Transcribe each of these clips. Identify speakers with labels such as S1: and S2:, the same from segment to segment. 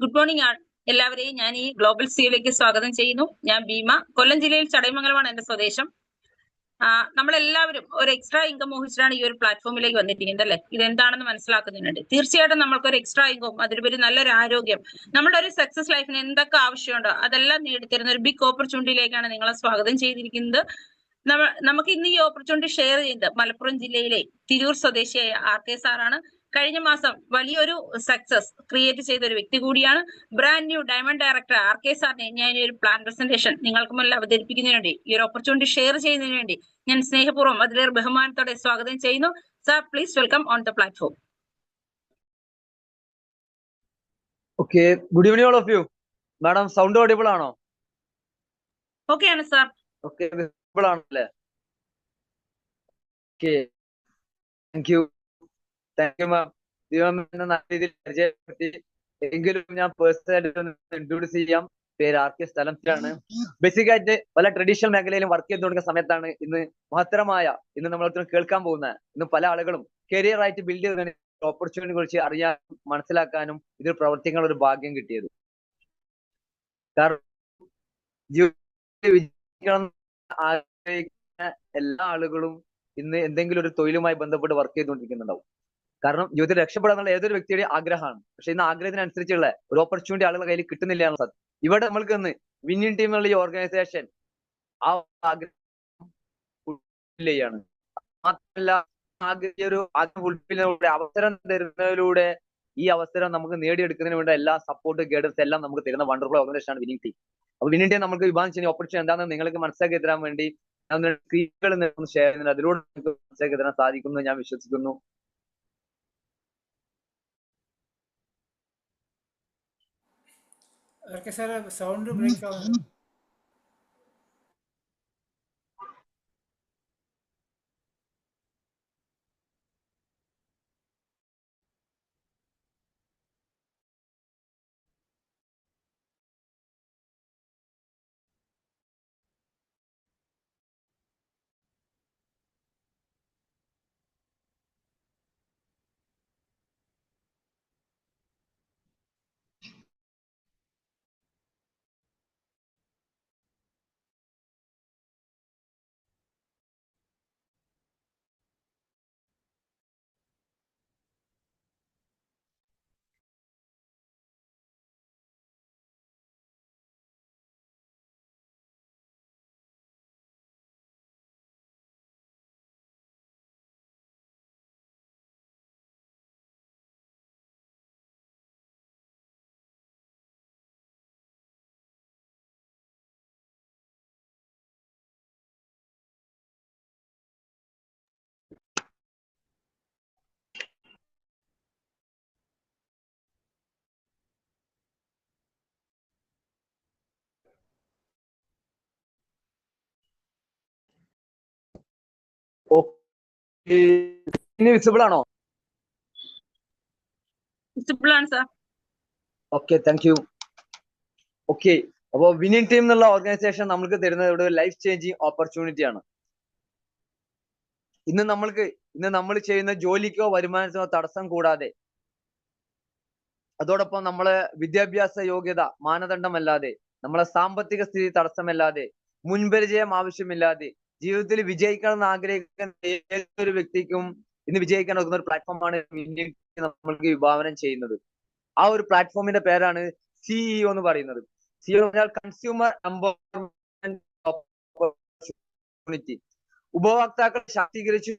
S1: Good morning എല്ലാവരെയും ഞാൻ ഈ ഗ്ലോബൽ സിയിലേക്ക് സ്വാഗതം ചെയ്യുന്നു. ഞാൻ ഭീമ, കൊല്ലം ജില്ലയിൽ ചടയമംഗലമാണ് എന്റെ സ്വദേശം. നമ്മളെല്ലാവരും ഒരു എക്സ്ട്രാ ഇൻകം മോഹിച്ചിട്ടാണ് ഈ ഒരു പ്ലാറ്റ്ഫോമിലേക്ക് വന്നിരിക്കുന്നത് അല്ലേ. ഇതെന്താണെന്ന് മനസ്സിലാക്കുന്നുണ്ട്. തീർച്ചയായിട്ടും നമ്മൾക്ക് ഒരു എക്സ്ട്രാ ഇൻകം, അതിലുപരി നല്ലൊരു ആരോഗ്യം, നമ്മുടെ ഒരു സക്സസ് ലൈഫിന് എന്തൊക്കെ ആവശ്യമുണ്ടോ അതെല്ലാം നേടിത്തരുന്ന ഒരു ബിഗ് ഓപ്പർച്യൂണിറ്റിയിലേക്കാണ് നിങ്ങളെ സ്വാഗതം ചെയ്തിരിക്കുന്നത്. നമുക്ക് ഇന്ന് ഈ ഓപ്പർച്യൂണിറ്റി ഷെയർ ചെയ്യുന്നത് മലപ്പുറം ജില്ലയിലെ തിരൂർ സ്വദേശിയായ RK സാറാണ്. കഴിഞ്ഞ മാസം വലിയൊരു സക്സസ് ക്രിയേറ്റ് ചെയ്ത ഒരു വ്യക്തി കൂടിയാണ്. Brand new diamond director RK സാറിനെ ഞാൻ ഈ ഒരു പ്ലാൻ പ്രസന്റേഷൻ നിങ്ങൾക്ക് മുന്നിൽ അവതരിപ്പിക്കുന്നതിന് വേണ്ടി, ഈ ഒരു ഓപ്പർച്യൂണിറ്റി ഷെയർ ചെയ്യുന്നതിന് വേണ്ടി ഞാൻ സ്നേഹപൂർവ്വം അതിലേറെ ബഹുമാനത്തോടെ സ്വാഗതം ചെയ്യുന്നു. Sir, please welcome on the platform.
S2: Okay, good evening all of you. Madam sound audible ആണോ?
S1: ഓക്കെ ആണ് സാർ.
S2: ഓക്കെ, വിസിബിൾ ആണല്ലേ? Okay, thank you ma'am. ദൈവം എന്നെ നല്ല രീതിയിൽ പരിചയപ്പെടുത്തി. എങ്കിലും ഞാൻ പേഴ്സണലായിട്ട് ഇൻട്രൊഡ്യൂസ് ചെയ്യാം. പേര് RK, സ്ഥലത്തിലാണ്. ബേസിക് ആയിട്ട് പല ട്രഡീഷണൽ മേഖലയിലും വർക്ക് ചെയ്ത് തുടങ്ങിയ സമയത്താണ് ഇന്ന് ഇന്ന് നമ്മൾ കേൾക്കാൻ പോകുന്ന ഇന്ന് പല ആളുകളും കരിയർ ആയിട്ട് ബിൽഡ് ചെയ്യുന്ന ഓപ്പർച്യൂണിറ്റിയെ കുറിച്ച് അറിയാനും മനസ്സിലാക്കാനും ഇതിൽ പ്രവർത്തിക്കാനുള്ള ഒരു ഭാഗ്യം കിട്ടിയത്. കാരണം ജീവിതത്തിൽ വിജയിക്കണം ആഗ്രഹിക്കുന്ന എല്ലാ ആളുകളും ഇന്ന് എന്തെങ്കിലും ഒരു തൊഴിലുമായി ബന്ധപ്പെട്ട് വർക്ക് ചെയ്തുകൊണ്ടിരിക്കുന്നുണ്ടാവും. കാരണം ജീവിതത്തിൽ രക്ഷപ്പെടാന്നുള്ള ഏതൊരു വ്യക്തിയുടെയും ആഗ്രഹമാണ്. പക്ഷെ ഇന്ന് ആഗ്രഹത്തിനനുസരിച്ചുള്ള ഒരു ഓപ്പർച്യൂണിറ്റി ആളുകളുടെ കയ്യിൽ കിട്ടുന്നില്ല എന്നുള്ള സത്യം. ഇവിടെ നമ്മൾക്ക് ഇന്ന് വിന്നിംഗ് ടീം എന്നുള്ള ഈ ഓർഗനൈസേഷൻ ആ ആഗ്രഹം ചെയ്യാണ്. മാത്രമല്ല, ഒരു ആഗ്രഹം ഫുൾഫില്ലിലൂടെ അവസരം തരുന്നതിലൂടെ ഈ അവസരം നമുക്ക് നേടിയെടുക്കുന്നതിന് വേണ്ട എല്ലാ സപ്പോർട്ട് ഗൈഡൻസ് എല്ലാം നമുക്ക് തരുന്ന വണ്ടർഫുൾ ഓർഗനൈസേഷൻ ആണ് വിന്നിംഗ് ടീം. അപ്പൊ വിന്നിംഗ് ടീം നമുക്ക് വിഭാഗം ചെയ്യുന്ന ഓപ്പർച്യൂണിറ്റി എന്താണെന്ന് നിങ്ങൾക്ക് മനസ്സിലാക്കി തരാൻ വേണ്ടി സ്ക്രീനുകൾ ഷെയർ ചെയ്യുന്നത്, അതിലൂടെ നിങ്ങൾക്ക് മനസ്സിലാക്കി തരാൻ സാധിക്കുന്നു ഞാൻ വിശ്വസിക്കുന്നു.
S3: സൗണ്ട് ബ്രേക്ക് ആവുന്നു.
S2: വിസിബിൾ ആണോ?
S1: വിസിബിൾ ആണ് sir.
S2: Okay, thank U. Okay, അപ്പോ വിന്നിംഗ് ടീം എന്നുള്ള ഓർഗനൈസേഷൻ നമുക്ക് തരുന്നത് ഇവിടെ ലൈഫ് ചേഞ്ചിങ് ഓപ്പർച്യൂണിറ്റി ആണ്. ഇന്ന് നമ്മൾ ചെയ്യുന്ന ജോലിക്കോ വരുമാനത്തിനോ തടസ്സം കൂടാതെ, അതോടൊപ്പം നമ്മളെ വിദ്യാഭ്യാസ യോഗ്യത മാനദണ്ഡമല്ലാതെ, നമ്മളെ സാമ്പത്തിക സ്ഥിതി തടസ്സമല്ലാതെ, മുൻപരിചയം ആവശ്യമില്ലാതെ ജീവിതത്തിൽ വിജയിക്കണം എന്ന് ആഗ്രഹിക്കുന്ന ഏതൊരു വ്യക്തിക്കും ഇന്ന് വിജയിക്കാൻ ഒക്കുന്ന ഒരു പ്ലാറ്റ്ഫോമാണ് നമ്മൾക്ക് വിഭാവനം ചെയ്യുന്നത്. ആ ഒരു പ്ലാറ്റ്ഫോമിന്റെ പേരാണ് CEO എന്ന് പറയുന്നത്. CEO എന്ന് പറഞ്ഞാൽ കൺസ്യൂമർ എംപവർമെന്റ് ഓപ്പർച്യൂണിറ്റി. ഉപഭോക്താക്കളെ ശാക്തീകരിച്ചു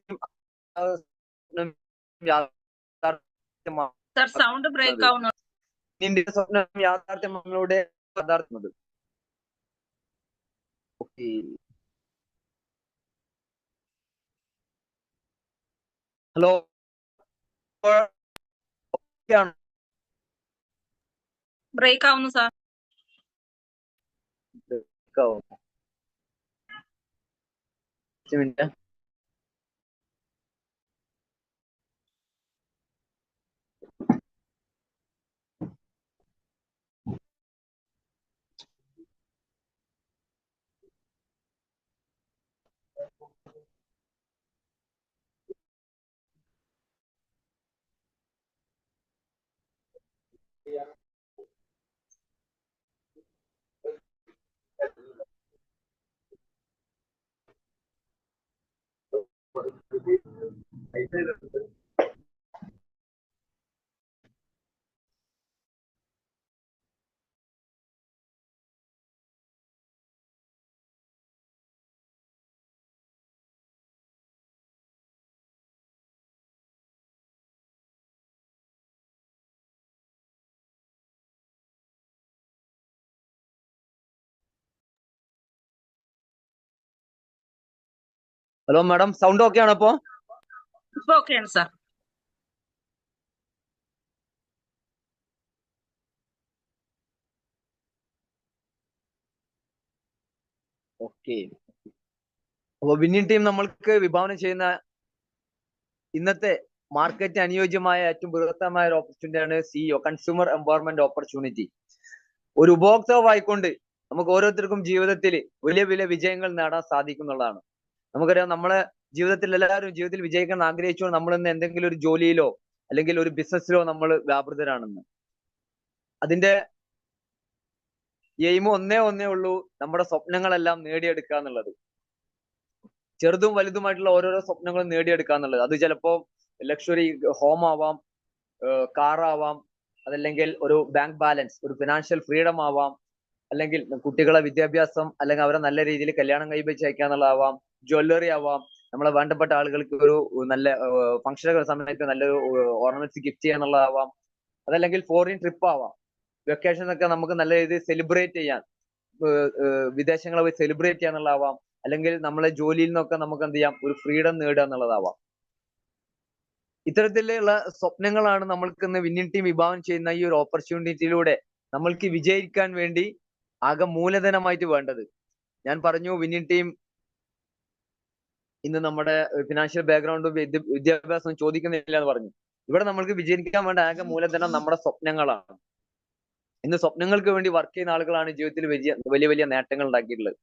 S1: സാർ, സൗണ്ട് ബ്രേക്ക് ആവുന്നു.
S2: സ്വപ്നം യാഥാർത്ഥ്യങ്ങളുടെ യാഥാർത്ഥ്യം. ഓക്കെ, ഹലോ,
S1: ബ്രേക്ക് ആവുന്നു sir.
S2: Minute. Hello madam, sound okay ആണോ അപ്പോ?
S1: ഇപ്പൊ ഓക്കെയാണ് സാർ.
S2: ഓക്കെ. അപ്പൊ വിന്നിംഗ് ടീം നമ്മൾക്ക് വിഭാവനം ചെയ്യുന്ന ഇന്നത്തെ മാർക്കറ്റ് അനുയോജ്യമായ ഏറ്റവും ബൃഹത്തമായ ഒരു ഓപ്പർച്യൂണിറ്റിയാണ് സിഇഒ, കൺസ്യൂമർ എംപവർമെന്റ് ഓപ്പർച്യൂണിറ്റി. ഒരു ഉപഭോക്താവായിക്കൊണ്ട് നമുക്ക് ഓരോരുത്തർക്കും ജീവിതത്തിൽ വലിയ വലിയ വിജയങ്ങൾ നേടാൻ സാധിക്കുന്നുള്ളതാണ്. നമുക്കറിയാം, നമ്മളെ ജീവിതത്തിൽ എല്ലാവരും ജീവിതത്തിൽ വിജയിക്കാൻ ആഗ്രഹിച്ചുകൊണ്ട് നമ്മൾ ഇന്ന് എന്തെങ്കിലും ഒരു ജോലിയിലോ അല്ലെങ്കിൽ ഒരു ബിസിനസ്സിലോ നമ്മൾ വ്യാപൃതരാണെന്ന്. അതിന്റെ എയിം ഒന്നേ ഉള്ളൂ, നമ്മുടെ സ്വപ്നങ്ങളെല്ലാം നേടിയെടുക്കുക എന്നുള്ളത്. ചെറുതും വലുതുമായിട്ടുള്ള ഓരോരോ സ്വപ്നങ്ങളും നേടിയെടുക്കുക എന്നുള്ളത്. അത് ചിലപ്പോ ലക്ഷറി ഹോം ആവാം, കാർ ആവാം, അതല്ലെങ്കിൽ ഒരു ബാങ്ക് ബാലൻസ്, ഒരു ഫിനാൻഷ്യൽ ഫ്രീഡം ആവാം, അല്ലെങ്കിൽ കുട്ടികളെ വിദ്യാഭ്യാസം, അല്ലെങ്കിൽ അവരെ നല്ല രീതിയിൽ കല്യാണം കഴിപ്പിച്ച് അയക്കുക എന്നുള്ളതാവാം, ജ്വല്ലറി ആവാം, നമ്മളെ വേണ്ടപ്പെട്ട ആളുകൾക്ക് ഒരു നല്ല ഫംഗ്ഷനുകൾ സമയത്ത് നല്ലൊരു ഓർണമെന്റ്സ് ഗിഫ്റ്റ് ചെയ്യുക എന്നുള്ളതാവാം, അതല്ലെങ്കിൽ ഫോറിൻ ട്രിപ്പ് ആവാം, വെക്കേഷൻ ഒക്കെ നമുക്ക് നല്ല രീതിയിൽ സെലിബ്രേറ്റ് ചെയ്യാൻ വിദേശങ്ങളെ പോയി സെലിബ്രേറ്റ് ചെയ്യുക എന്നുള്ളതാവാം, അല്ലെങ്കിൽ നമ്മളെ ജോലിയിൽ നിന്നൊക്കെ നമുക്ക് എന്ത് ചെയ്യാം, ഒരു ഫ്രീഡം നേടുക എന്നുള്ളതാവാം. ഇത്തരത്തിലുള്ള സ്വപ്നങ്ങളാണ് നമ്മൾക്ക് ഇന്ന് വിന്നിംഗ് ടീം വിഭാവനം ചെയ്യുന്ന ഈ ഒരു ഓപ്പർച്യൂണിറ്റിയിലൂടെ നമ്മൾക്ക് വിജയിക്കാൻ വേണ്ടി ആകെ മൂലധനമായിട്ട് വേണ്ടത്. ഞാൻ പറഞ്ഞു, വിന്നിംഗ് ടീം ഇന്ന് നമ്മുടെ ഫിനാൻഷ്യൽ ബാക്ക്ഗ്രൗണ്ടും വിദ്യാഭ്യാസവും ചോദിക്കുന്നില്ല എന്ന് പറഞ്ഞു. ഇവിടെ നമ്മൾക്ക് വിജയിക്കാൻ വേണ്ട ആകെ മൂലധനം നമ്മുടെ സ്വപ്നങ്ങളാണ്. ഇന്ന് സ്വപ്നങ്ങൾക്ക് വേണ്ടി വർക്ക് ചെയ്യുന്ന ആളുകളാണ് ജീവിതത്തിൽ വലിയ വലിയ നേട്ടങ്ങൾ ഉണ്ടാക്കിയിട്ടുള്ളത്.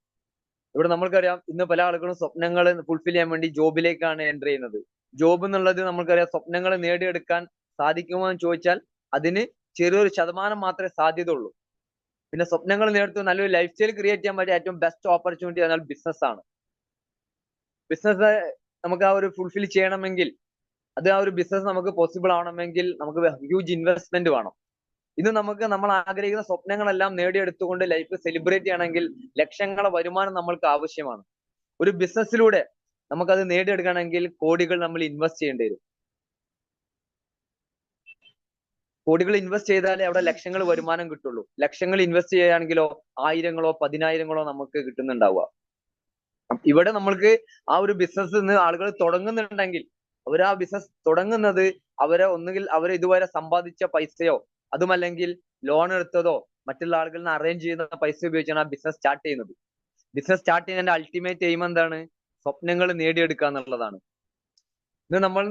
S2: ഇവിടെ നമ്മൾക്കറിയാം, ഇന്ന് പല ആളുകളും സ്വപ്നങ്ങൾ ഫുൾഫിൽ ചെയ്യാൻ വേണ്ടി ജോബിലേക്കാണ് എൻ്റർ ചെയ്യുന്നത്. ജോബ് എന്നുള്ളത് നമുക്കറിയാം, സ്വപ്നങ്ങൾ നേടിയെടുക്കാൻ സാധിക്കുമോ എന്ന് ചോദിച്ചാൽ അതിന് ചെറിയൊരു ശതമാനം മാത്രമേ സാധ്യത ഉള്ളൂ. പിന്നെ സ്വപ്നങ്ങൾ നേടുത്തു നല്ലൊരു ലൈഫ് സ്റ്റൈൽ ക്രിയേറ്റ് ചെയ്യാൻ പറ്റിയ ഏറ്റവും ബെസ്റ്റ് ഓപ്പർച്യൂണിറ്റി എന്നാൽ ബിസിനസ് ആണ്. ബിസിനസ് നമുക്ക് ആ ഒരു ഫുൾഫിൽ ചെയ്യണമെങ്കിൽ, അത് ആ ഒരു ബിസിനസ് നമുക്ക് പോസിബിൾ ആവണമെങ്കിൽ നമുക്ക് ഹ്യൂജ് ഇൻവെസ്റ്റ്മെന്റ് വേണം. ഇന്ന് നമുക്ക് നമ്മൾ ആഗ്രഹിക്കുന്ന സ്വപ്നങ്ങളെല്ലാം നേടിയെടുത്തുകൊണ്ട് ലൈഫ് സെലിബ്രേറ്റ് ചെയ്യണമെങ്കിൽ ലക്ഷങ്ങളെ വരുമാനം നമ്മൾക്ക് ആവശ്യമാണ്. ഒരു ബിസിനസ്സിലൂടെ നമുക്കത് നേടിയെടുക്കണമെങ്കിൽ കോടികൾ നമ്മൾ ഇൻവെസ്റ്റ് ചെയ്യേണ്ടി വരും. കോടികൾ ഇൻവെസ്റ്റ് ചെയ്താലേ അവിടെ ലക്ഷങ്ങൾ വരുമാനം കിട്ടുള്ളൂ. ലക്ഷങ്ങൾ ഇൻവെസ്റ്റ് ചെയ്യുകയാണെങ്കിലോ ആയിരങ്ങളോ പതിനായിരങ്ങളോ നമുക്ക് കിട്ടുന്നുണ്ടാവുക. ഇവിടെ നമ്മൾക്ക് ആ ഒരു ബിസിനസ് നിന്ന് ആളുകൾ തുടങ്ങുന്നുണ്ടെങ്കിൽ അവർ ആ ബിസിനസ് തുടങ്ങുന്നത് ഒന്നുകിൽ അവർ ഇതുവരെ സമ്പാദിച്ച പൈസയോ അതുമല്ലെങ്കിൽ ലോൺ എടുത്തതോ മറ്റുള്ള ആളുകളിൽ നിന്ന് അറേഞ്ച് ചെയ്യുന്ന പൈസ ഉപയോഗിച്ചാണ് ആ ബിസിനസ് സ്റ്റാർട്ട് ചെയ്യുന്നത്. ബിസിനസ് സ്റ്റാർട്ട് ചെയ്യുന്നതിന്റെ അൾട്ടിമേറ്റ് എയിം എന്താണ്? സ്വപ്നങ്ങൾ നേടിയെടുക്കുക എന്നുള്ളതാണ്. ഇന്ന് നമ്മൾ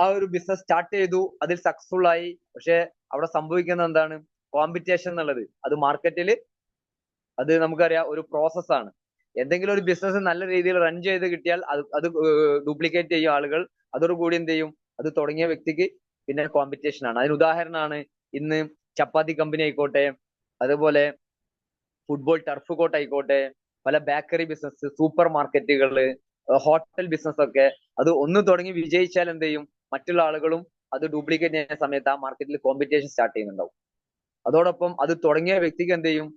S2: ആ ഒരു ബിസിനസ് സ്റ്റാർട്ട് ചെയ്തു, അതിൽ സക്സസ്ഫുൾ ആയി. പക്ഷെ അവിടെ സംഭവിക്കുന്നത് എന്താണ്? കോമ്പറ്റീഷൻ എന്നുള്ളത്. അത് മാർക്കറ്റിൽ അത് നമുക്കറിയാം ഒരു പ്രോസസ്സാണ്. എന്തെങ്കിലും ഒരു ബിസിനസ് നല്ല രീതിയിൽ റൺ ചെയ്ത് കിട്ടിയാൽ അത് ഡ്യൂപ്ലിക്കേറ്റ് ചെയ്യും ആളുകൾ. അതോടുകൂടി എന്ത് ചെയ്യും? അത് തുടങ്ങിയ വ്യക്തിക്ക് പിന്നെ കോമ്പറ്റീഷൻ ആണ്. അതിന് ഉദാഹരണമാണ് ഇന്ന് ചപ്പാത്തി കമ്പനി ആയിക്കോട്ടെ, അതുപോലെ ഫുട്ബോൾ ടർഫ് കോട്ട് ആയിക്കോട്ടെ, പല ബേക്കറി ബിസിനസ്, സൂപ്പർ മാർക്കറ്റുകള്, ഹോട്ടൽ ബിസിനസ് ഒക്കെ. അത് ഒന്ന് തുടങ്ങി വിജയിച്ചാൽ എന്ത് ചെയ്യും? മറ്റുള്ള ആളുകളും അത് ഡ്യൂപ്ലിക്കേറ്റ് ചെയ്യുന്ന സമയത്ത് ആ മാർക്കറ്റിൽ കോമ്പറ്റീഷൻ സ്റ്റാർട്ട് ചെയ്യുന്നുണ്ടാവും. അതോടൊപ്പം അത് തുടങ്ങിയ വ്യക്തിക്ക് എന്ത് ചെയ്യും?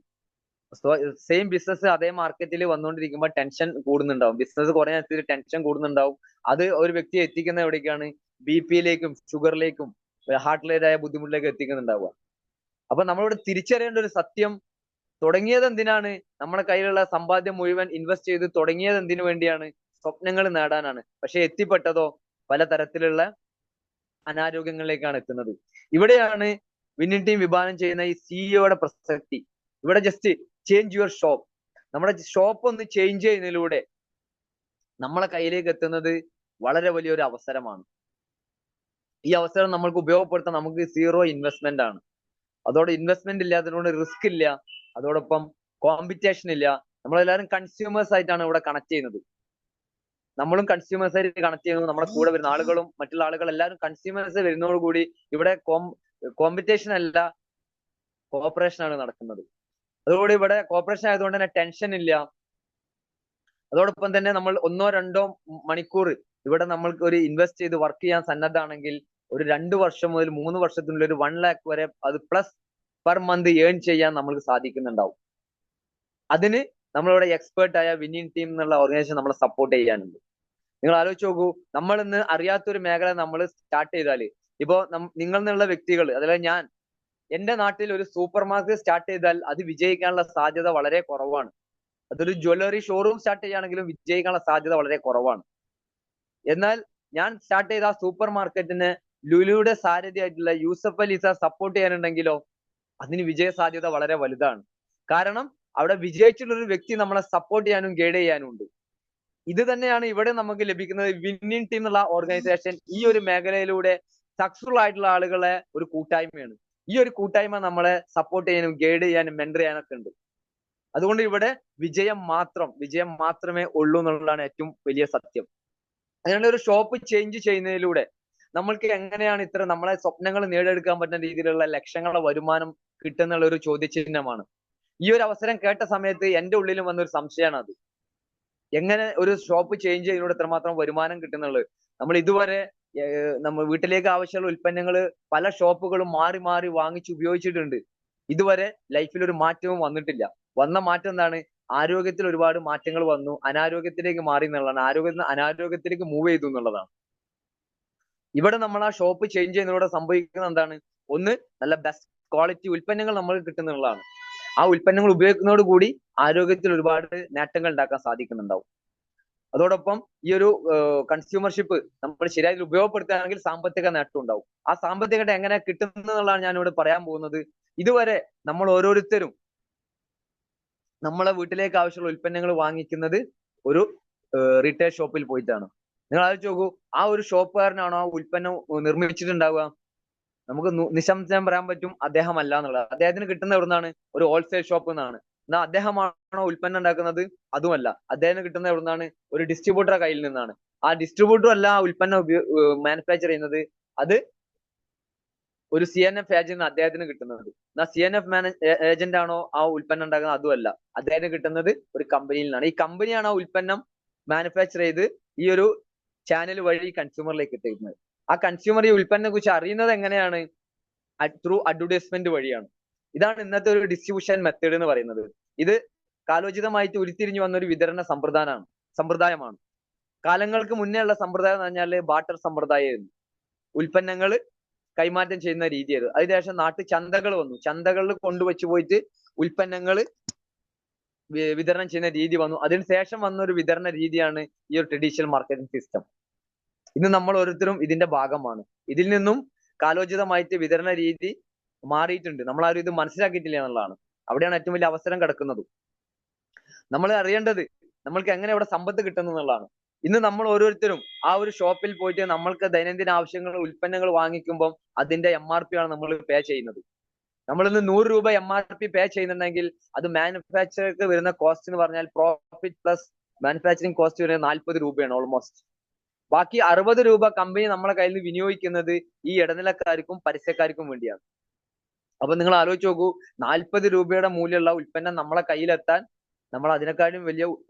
S2: സെയിം ബിസിനസ് അതേ മാർക്കറ്റിൽ വന്നുകൊണ്ടിരിക്കുമ്പോൾ ടെൻഷൻ കൂടുന്നുണ്ടാവും. ബിസിനസ് കുറേ അനുസരിച്ച് ടെൻഷൻ കൂടുന്നുണ്ടാവും. അത് ഒരു വ്യക്തിയെ എത്തിക്കുന്ന എവിടേക്കാണ്? BP-യിലേക്കും ഷുഗറിലേക്കും ഹാർട്ട് റിലേറ്റഡ് ആയ ബുദ്ധിമുട്ടിലേക്ക് എത്തിക്കുന്നുണ്ടാവുക. അപ്പൊ നമ്മളിവിടെ തിരിച്ചറിയേണ്ട ഒരു സത്യം, തുടങ്ങിയത് എന്തിനാണ്? നമ്മുടെ കയ്യിലുള്ള സമ്പാദ്യം മുഴുവൻ ഇൻവെസ്റ്റ് ചെയ്ത് തുടങ്ങിയത് എന്തിനു വേണ്ടിയാണ്? സ്വപ്നങ്ങൾ നേടാനാണ്. പക്ഷെ എത്തിപ്പെട്ടതോ പലതരത്തിലുള്ള അനാരോഗ്യങ്ങളിലേക്കാണ് എത്തുന്നത്. ഇവിടെയാണ് വിന്നിംഗ് ടീം വിഭാവനം ചെയ്യുന്ന ഈ സിഇഒയുടെ പ്രസക്തി. ഇവിടെ ജസ്റ്റ് ചേഞ്ച് യുവർ ഷോപ്പ്. നമ്മുടെ ഷോപ്പ് ഒന്ന് ചേഞ്ച് ചെയ്യുന്നതിലൂടെ നമ്മളെ കയ്യിലേക്ക് എത്തുന്നത് വളരെ വലിയൊരു അവസരമാണ്. ഈ അവസരം നമ്മൾക്ക് ഉപയോഗപ്പെടുത്താൻ നമുക്ക് 0 ഇൻവെസ്റ്റ്മെന്റ് ആണ്. അതോടെ ഇൻവെസ്റ്റ്മെന്റ് ഇല്ലാത്തതുകൊണ്ട് റിസ്ക് ഇല്ല, അതോടൊപ്പം കോമ്പറ്റീഷൻ ഇല്ല. നമ്മളെല്ലാവരും കൺസ്യൂമേഴ്സ് ആയിട്ടാണ് ഇവിടെ കണക്ട് ചെയ്യുന്നത്. നമ്മളും കൺസ്യൂമേഴ്സ് ആയിട്ട് കണക്ട് ചെയ്യുന്നു. നമ്മുടെ കൂടെ വരുന്ന ആളുകളും മറ്റുള്ള ആളുകൾ എല്ലാവരും കൺസ്യൂമേഴ്സ് വരുന്നതോടുകൂടി ഇവിടെ കോമ്പറ്റീഷൻ അല്ല, കോപ്പറേഷൻ ആണ് നടക്കുന്നത്. അതോടുകൂടി ഇവിടെ കോപ്പറേഷൻ ആയതുകൊണ്ട് തന്നെ ടെൻഷൻ ഇല്ല. അതോടൊപ്പം തന്നെ നമ്മൾ 1-2 മണിക്കൂർ ഇവിടെ നമ്മൾക്ക് ഒരു ഇൻവെസ്റ്റ് ചെയ്ത് വർക്ക് ചെയ്യാൻ സന്നദ്ധാണെങ്കിൽ ഒരു 2 വർഷം മുതൽ 3 വർഷത്തിനുള്ളിൽ ഒരു 1 lakh വരെ അത് പ്ലസ് പെർ മന്ത് ഏൺ ചെയ്യാൻ നമ്മൾക്ക് സാധിക്കുന്നുണ്ടാവും. അതിന് നമ്മളിവിടെ എക്സ്പേർട്ട് ആയ വിന്നിംഗ് ടീം എന്നുള്ള ഓർഗനൈസേഷൻ നമ്മളെ സപ്പോർട്ട് ചെയ്യാനുണ്ട്. നിങ്ങൾ ആലോചിച്ച് നോക്കൂ, നമ്മൾ ഇന്ന് അറിയാത്തൊരു മേഖല നമ്മൾ സ്റ്റാർട്ട് ചെയ്താൽ, ഇപ്പോ നിങ്ങൾ എന്നുള്ള വ്യക്തികൾ, അതായത് ഞാൻ എന്റെ നാട്ടിൽ ഒരു സൂപ്പർ മാർക്കറ്റ് സ്റ്റാർട്ട് ചെയ്താൽ അത് വിജയിക്കാനുള്ള സാധ്യത വളരെ കുറവാണ്. അതൊരു ജ്വല്ലറി ഷോറൂം സ്റ്റാർട്ട് ചെയ്യുകയാണെങ്കിലും വിജയിക്കാനുള്ള സാധ്യത വളരെ കുറവാണ്. എന്നാൽ ഞാൻ സ്റ്റാർട്ട് ചെയ്ത ആ സൂപ്പർ മാർക്കറ്റിന് ലുലുയുടെ സാരഥിയായിട്ടുള്ള യൂസഫ് അലി സാർ സപ്പോർട്ട് ചെയ്യാനുണ്ടെങ്കിലോ അതിന് വിജയ സാധ്യത വളരെ വലുതാണ്. കാരണം അവിടെ വിജയിച്ചിട്ടുള്ള ഒരു വ്യക്തി നമ്മളെ സപ്പോർട്ട് ചെയ്യാനും ഗൈഡ് ചെയ്യാനും ഉണ്ട്. ഇത് തന്നെയാണ് ഇവിടെ നമുക്ക് ലഭിക്കുന്നത്. വിന്നിംഗ് ടീം എന്നുള്ള ഓർഗനൈസേഷൻ ഈ ഒരു മേഖലയിലൂടെ സക്സസ്ഫുൾ ആയിട്ടുള്ള ആളുകളെ ഒരു കൂട്ടായ്മയാണ്. ഈ ഒരു കൂട്ടായ്മ നമ്മളെ സപ്പോർട്ട് ചെയ്യാനും ഗൈഡ് ചെയ്യാനും മെന്റർ ചെയ്യാനൊക്കെ ഉണ്ട്. അതുകൊണ്ട് ഇവിടെ വിജയം മാത്രമേ ഉള്ളൂ എന്നുള്ളതാണ് ഏറ്റവും വലിയ സത്യം. അതുകൊണ്ട് ഒരു ഷോപ്പ് ചേഞ്ച് ചെയ്യുന്നതിലൂടെ നമ്മൾക്ക് എങ്ങനെയാണ് ഇത്ര നമ്മളെ സ്വപ്നങ്ങൾ നേടിയെടുക്കാൻ പറ്റുന്ന രീതിയിലുള്ള ലക്ഷങ്ങളുടെ വരുമാനം കിട്ടുന്നുള്ള ഒരു ചോദ്യചിഹ്നമാണ്. ഈ ഒരു അവസരം കേട്ട സമയത്ത് എന്റെ ഉള്ളിലും വന്നൊരു സംശയമാണ് അത്. എങ്ങനെ ഒരു ഷോപ്പ് ചേഞ്ച് ചെയ്യുന്നതിലൂടെ എത്രമാത്രം വരുമാനം കിട്ടുന്നുള്ളത്. നമ്മൾ ഇതുവരെ നമ്മൾ വീട്ടിലേക്ക് ആവശ്യമുള്ള ഉൽപ്പന്നങ്ങൾ പല ഷോപ്പുകളും മാറി മാറി വാങ്ങിച്ച് ഉപയോഗിച്ചിട്ടുണ്ട്. ഇതുവരെ ലൈഫിൽ ഒരു മാറ്റവും വന്നിട്ടില്ല. വന്ന മാറ്റം എന്താണ്? ആരോഗ്യത്തിൽ ഒരുപാട് മാറ്റങ്ങൾ വന്നു, അനാരോഗ്യത്തിലേക്ക് മാറി എന്നുള്ളതാണ്. അനാരോഗ്യത്തിലേക്ക് മൂവ് ചെയ്തു എന്നുള്ളതാണ്. ഇവിടെ നമ്മൾ ആ ഷോപ്പ് ചേഞ്ച് ചെയ്യുന്നതിലൂടെ സംഭവിക്കുന്നത് എന്താണ്? ഒന്ന്, നല്ല ബെസ്റ്റ് ക്വാളിറ്റി ഉൽപ്പന്നങ്ങൾ നമുക്ക് കിട്ടുന്നുള്ളതാണ്. ആ ഉൽപ്പന്നങ്ങൾ ഉപയോഗിക്കുന്നതോട് കൂടി ആരോഗ്യത്തിൽ ഒരുപാട് നേട്ടങ്ങൾ ഉണ്ടാക്കാൻ സാധിക്കുന്നുണ്ടാവും. അതോടൊപ്പം ഈ ഒരു കൺസ്യൂമർഷിപ്പ് നമ്മൾ ശരിയായി ഉപയോഗപ്പെടുത്തുകയാണെങ്കിൽ സാമ്പത്തിക നേട്ടം ഉണ്ടാവും. ആ സാമ്പത്തിക നേട്ടം എങ്ങനെ കിട്ടുന്നതെന്നുള്ളതാണ് ഞാൻ ഇവിടെ പറയാൻ പോകുന്നത്. ഇതുവരെ നമ്മൾ ഓരോരുത്തരും നമ്മളെ വീട്ടിലേക്ക് ആവശ്യമുള്ള ഉൽപ്പന്നങ്ങൾ വാങ്ങിക്കുന്നത് ഒരു റീറ്റെയിൽ ഷോപ്പിൽ പോയിട്ടാണ്. നിങ്ങൾ ആലോചിച്ച് നോക്കൂ, ആ ഒരു ഷോപ്പുകാരനാണോ ആ ഉൽപ്പന്നം നിർമ്മിച്ചിട്ടുണ്ടാവുക? നമുക്ക് നിസ്സംശയം പറയാൻ പറ്റും അദ്ദേഹം അല്ല എന്നുള്ളത്. അദ്ദേഹത്തിന് കിട്ടുന്ന എവിടുന്നാണ്? ഒരു ഹോൾസെയിൽ ഷോപ്പിൽ നിന്നാണ്. എന്നാൽ അദ്ദേഹമാണോ ഉൽപ്പന്നം ഉണ്ടാക്കുന്നത്? അതുമല്ല. അദ്ദേഹത്തിന് കിട്ടുന്ന എവിടുന്നാണ്? ഒരു ഡിസ്ട്രിബ്യൂട്ടറുടെ കയ്യിൽ നിന്നാണ്. ആ ഡിസ്ട്രിബ്യൂട്ടർ അല്ല ആ ഉൽപ്പന്നം മാനുഫാക്ചർ ചെയ്യുന്നത്, അത് ഒരു CNF ഏജന്റ് അദ്ദേഹത്തിന് കിട്ടുന്നത്. എന്നാൽ CNF ഏജന്റ് ആണോ ആ ഉൽപ്പന്നം ഉണ്ടാക്കുന്നത്? അതുമല്ല. അദ്ദേഹത്തിന് കിട്ടുന്നത് ഒരു കമ്പനിയിൽ നിന്നാണ്. ഈ കമ്പനിയാണ് ആ ഉൽപ്പന്നം മാനുഫാക്ചർ ചെയ്ത് ഈ ഒരു ചാനൽ വഴി കൺസ്യൂമറിലേക്ക് എത്തിക്കുന്നത്. ആ കൺസ്യൂമർ ഈ ഉൽപ്പന്നത്തെ കുറിച്ച് അറിയുന്നത് എങ്ങനെയാണ്? ത്രൂ അഡ്വർടൈസ്മെന്റ് വഴിയാണ്. ഇതാണ് ഇന്നത്തെ ഒരു ഡിസ്ട്രിബ്യൂഷൻ മെത്തേഡ് എന്ന് പറയുന്നത്. ഇത് കാലോചിതമായിട്ട് ഉരുത്തിരിഞ്ഞു വന്ന ഒരു വിതരണ സമ്പ്രദായമാണ്. കാലങ്ങൾക്ക് മുന്നേ ഉള്ള സമ്പ്രദായം എന്ന് പറഞ്ഞാൽ ബാർട്ടർ സമ്പ്രദായമായിരുന്നു. ഉൽപ്പന്നങ്ങൾ കൈമാറ്റം ചെയ്യുന്ന രീതിയായിരുന്നു. അതിനുശേഷം നാട്ടു ചന്തകൾ വന്നു. ചന്തകളിൽ കൊണ്ടുവച്ചു പോയിട്ട് ഉൽപ്പന്നങ്ങൾ വിതരണം ചെയ്യുന്ന രീതി വന്നു. അതിനുശേഷം വന്ന ഒരു വിതരണ രീതിയാണ് ഈ ഒരു ട്രഡീഷണൽ മാർക്കറ്റിംഗ് സിസ്റ്റം. ഇന്ന് നമ്മൾ ഓരോരുത്തരും ഇതിന്റെ ഭാഗമാണ്. ഇതിൽ നിന്നും കാലോചിതമായിട്ട് വിതരണ രീതി മാറിയിട്ടുണ്ട്. നമ്മൾ ആരും ഇത് മനസ്സിലാക്കിയിട്ടില്ല എന്നുള്ളതാണ്. അവിടെയാണ് ഏറ്റവും വലിയ അവസരം കിടക്കുന്നത്. നമ്മൾ അറിയേണ്ടത് നമ്മൾക്ക് എങ്ങനെ ഇവിടെ സമ്പത്ത് കിട്ടുന്നു എന്നുള്ളതാണ്. ഇന്ന് നമ്മൾ ഓരോരുത്തരും ആ ഒരു ഷോപ്പിൽ പോയിട്ട് നമ്മൾക്ക് ദൈനംദിന ആവശ്യങ്ങൾ ഉൽപ്പന്നങ്ങൾ വാങ്ങിക്കുമ്പോൾ അതിന്റെ MRP ആണ് നമ്മൾ പേ ചെയ്യുന്നത്. നമ്മൾ ഇന്ന് 100 രൂപ MRP പേ ചെയ്യുന്നുണ്ടെങ്കിൽ അത് മാനുഫാക്ചർക്ക് വരുന്ന കോസ്റ്റ് എന്ന് പറഞ്ഞാൽ പ്രോഫിറ്റ് പ്ലസ് മാനുഫാക്ചറിങ് കോസ്റ്റ് വരുന്നത് 40 രൂപയാണ് ഓൾമോസ്റ്റ്. ബാക്കി 60 രൂപ കമ്പനി നമ്മളെ കയ്യിൽ നിന്ന് വിനിയോഗിക്കുന്നത് ഈ ഇടനിലക്കാർക്കും പരസ്യക്കാർക്കും വേണ്ടിയാണ്. അപ്പൊ നിങ്ങൾ ആലോചിച്ച് നോക്കൂ, 40 രൂപയുടെ മൂല്യമുള്ള ഉൽപ്പന്നം നമ്മളെ കയ്യിലെത്താൻ നമ്മൾ അതിനെക്കാളും വലിയ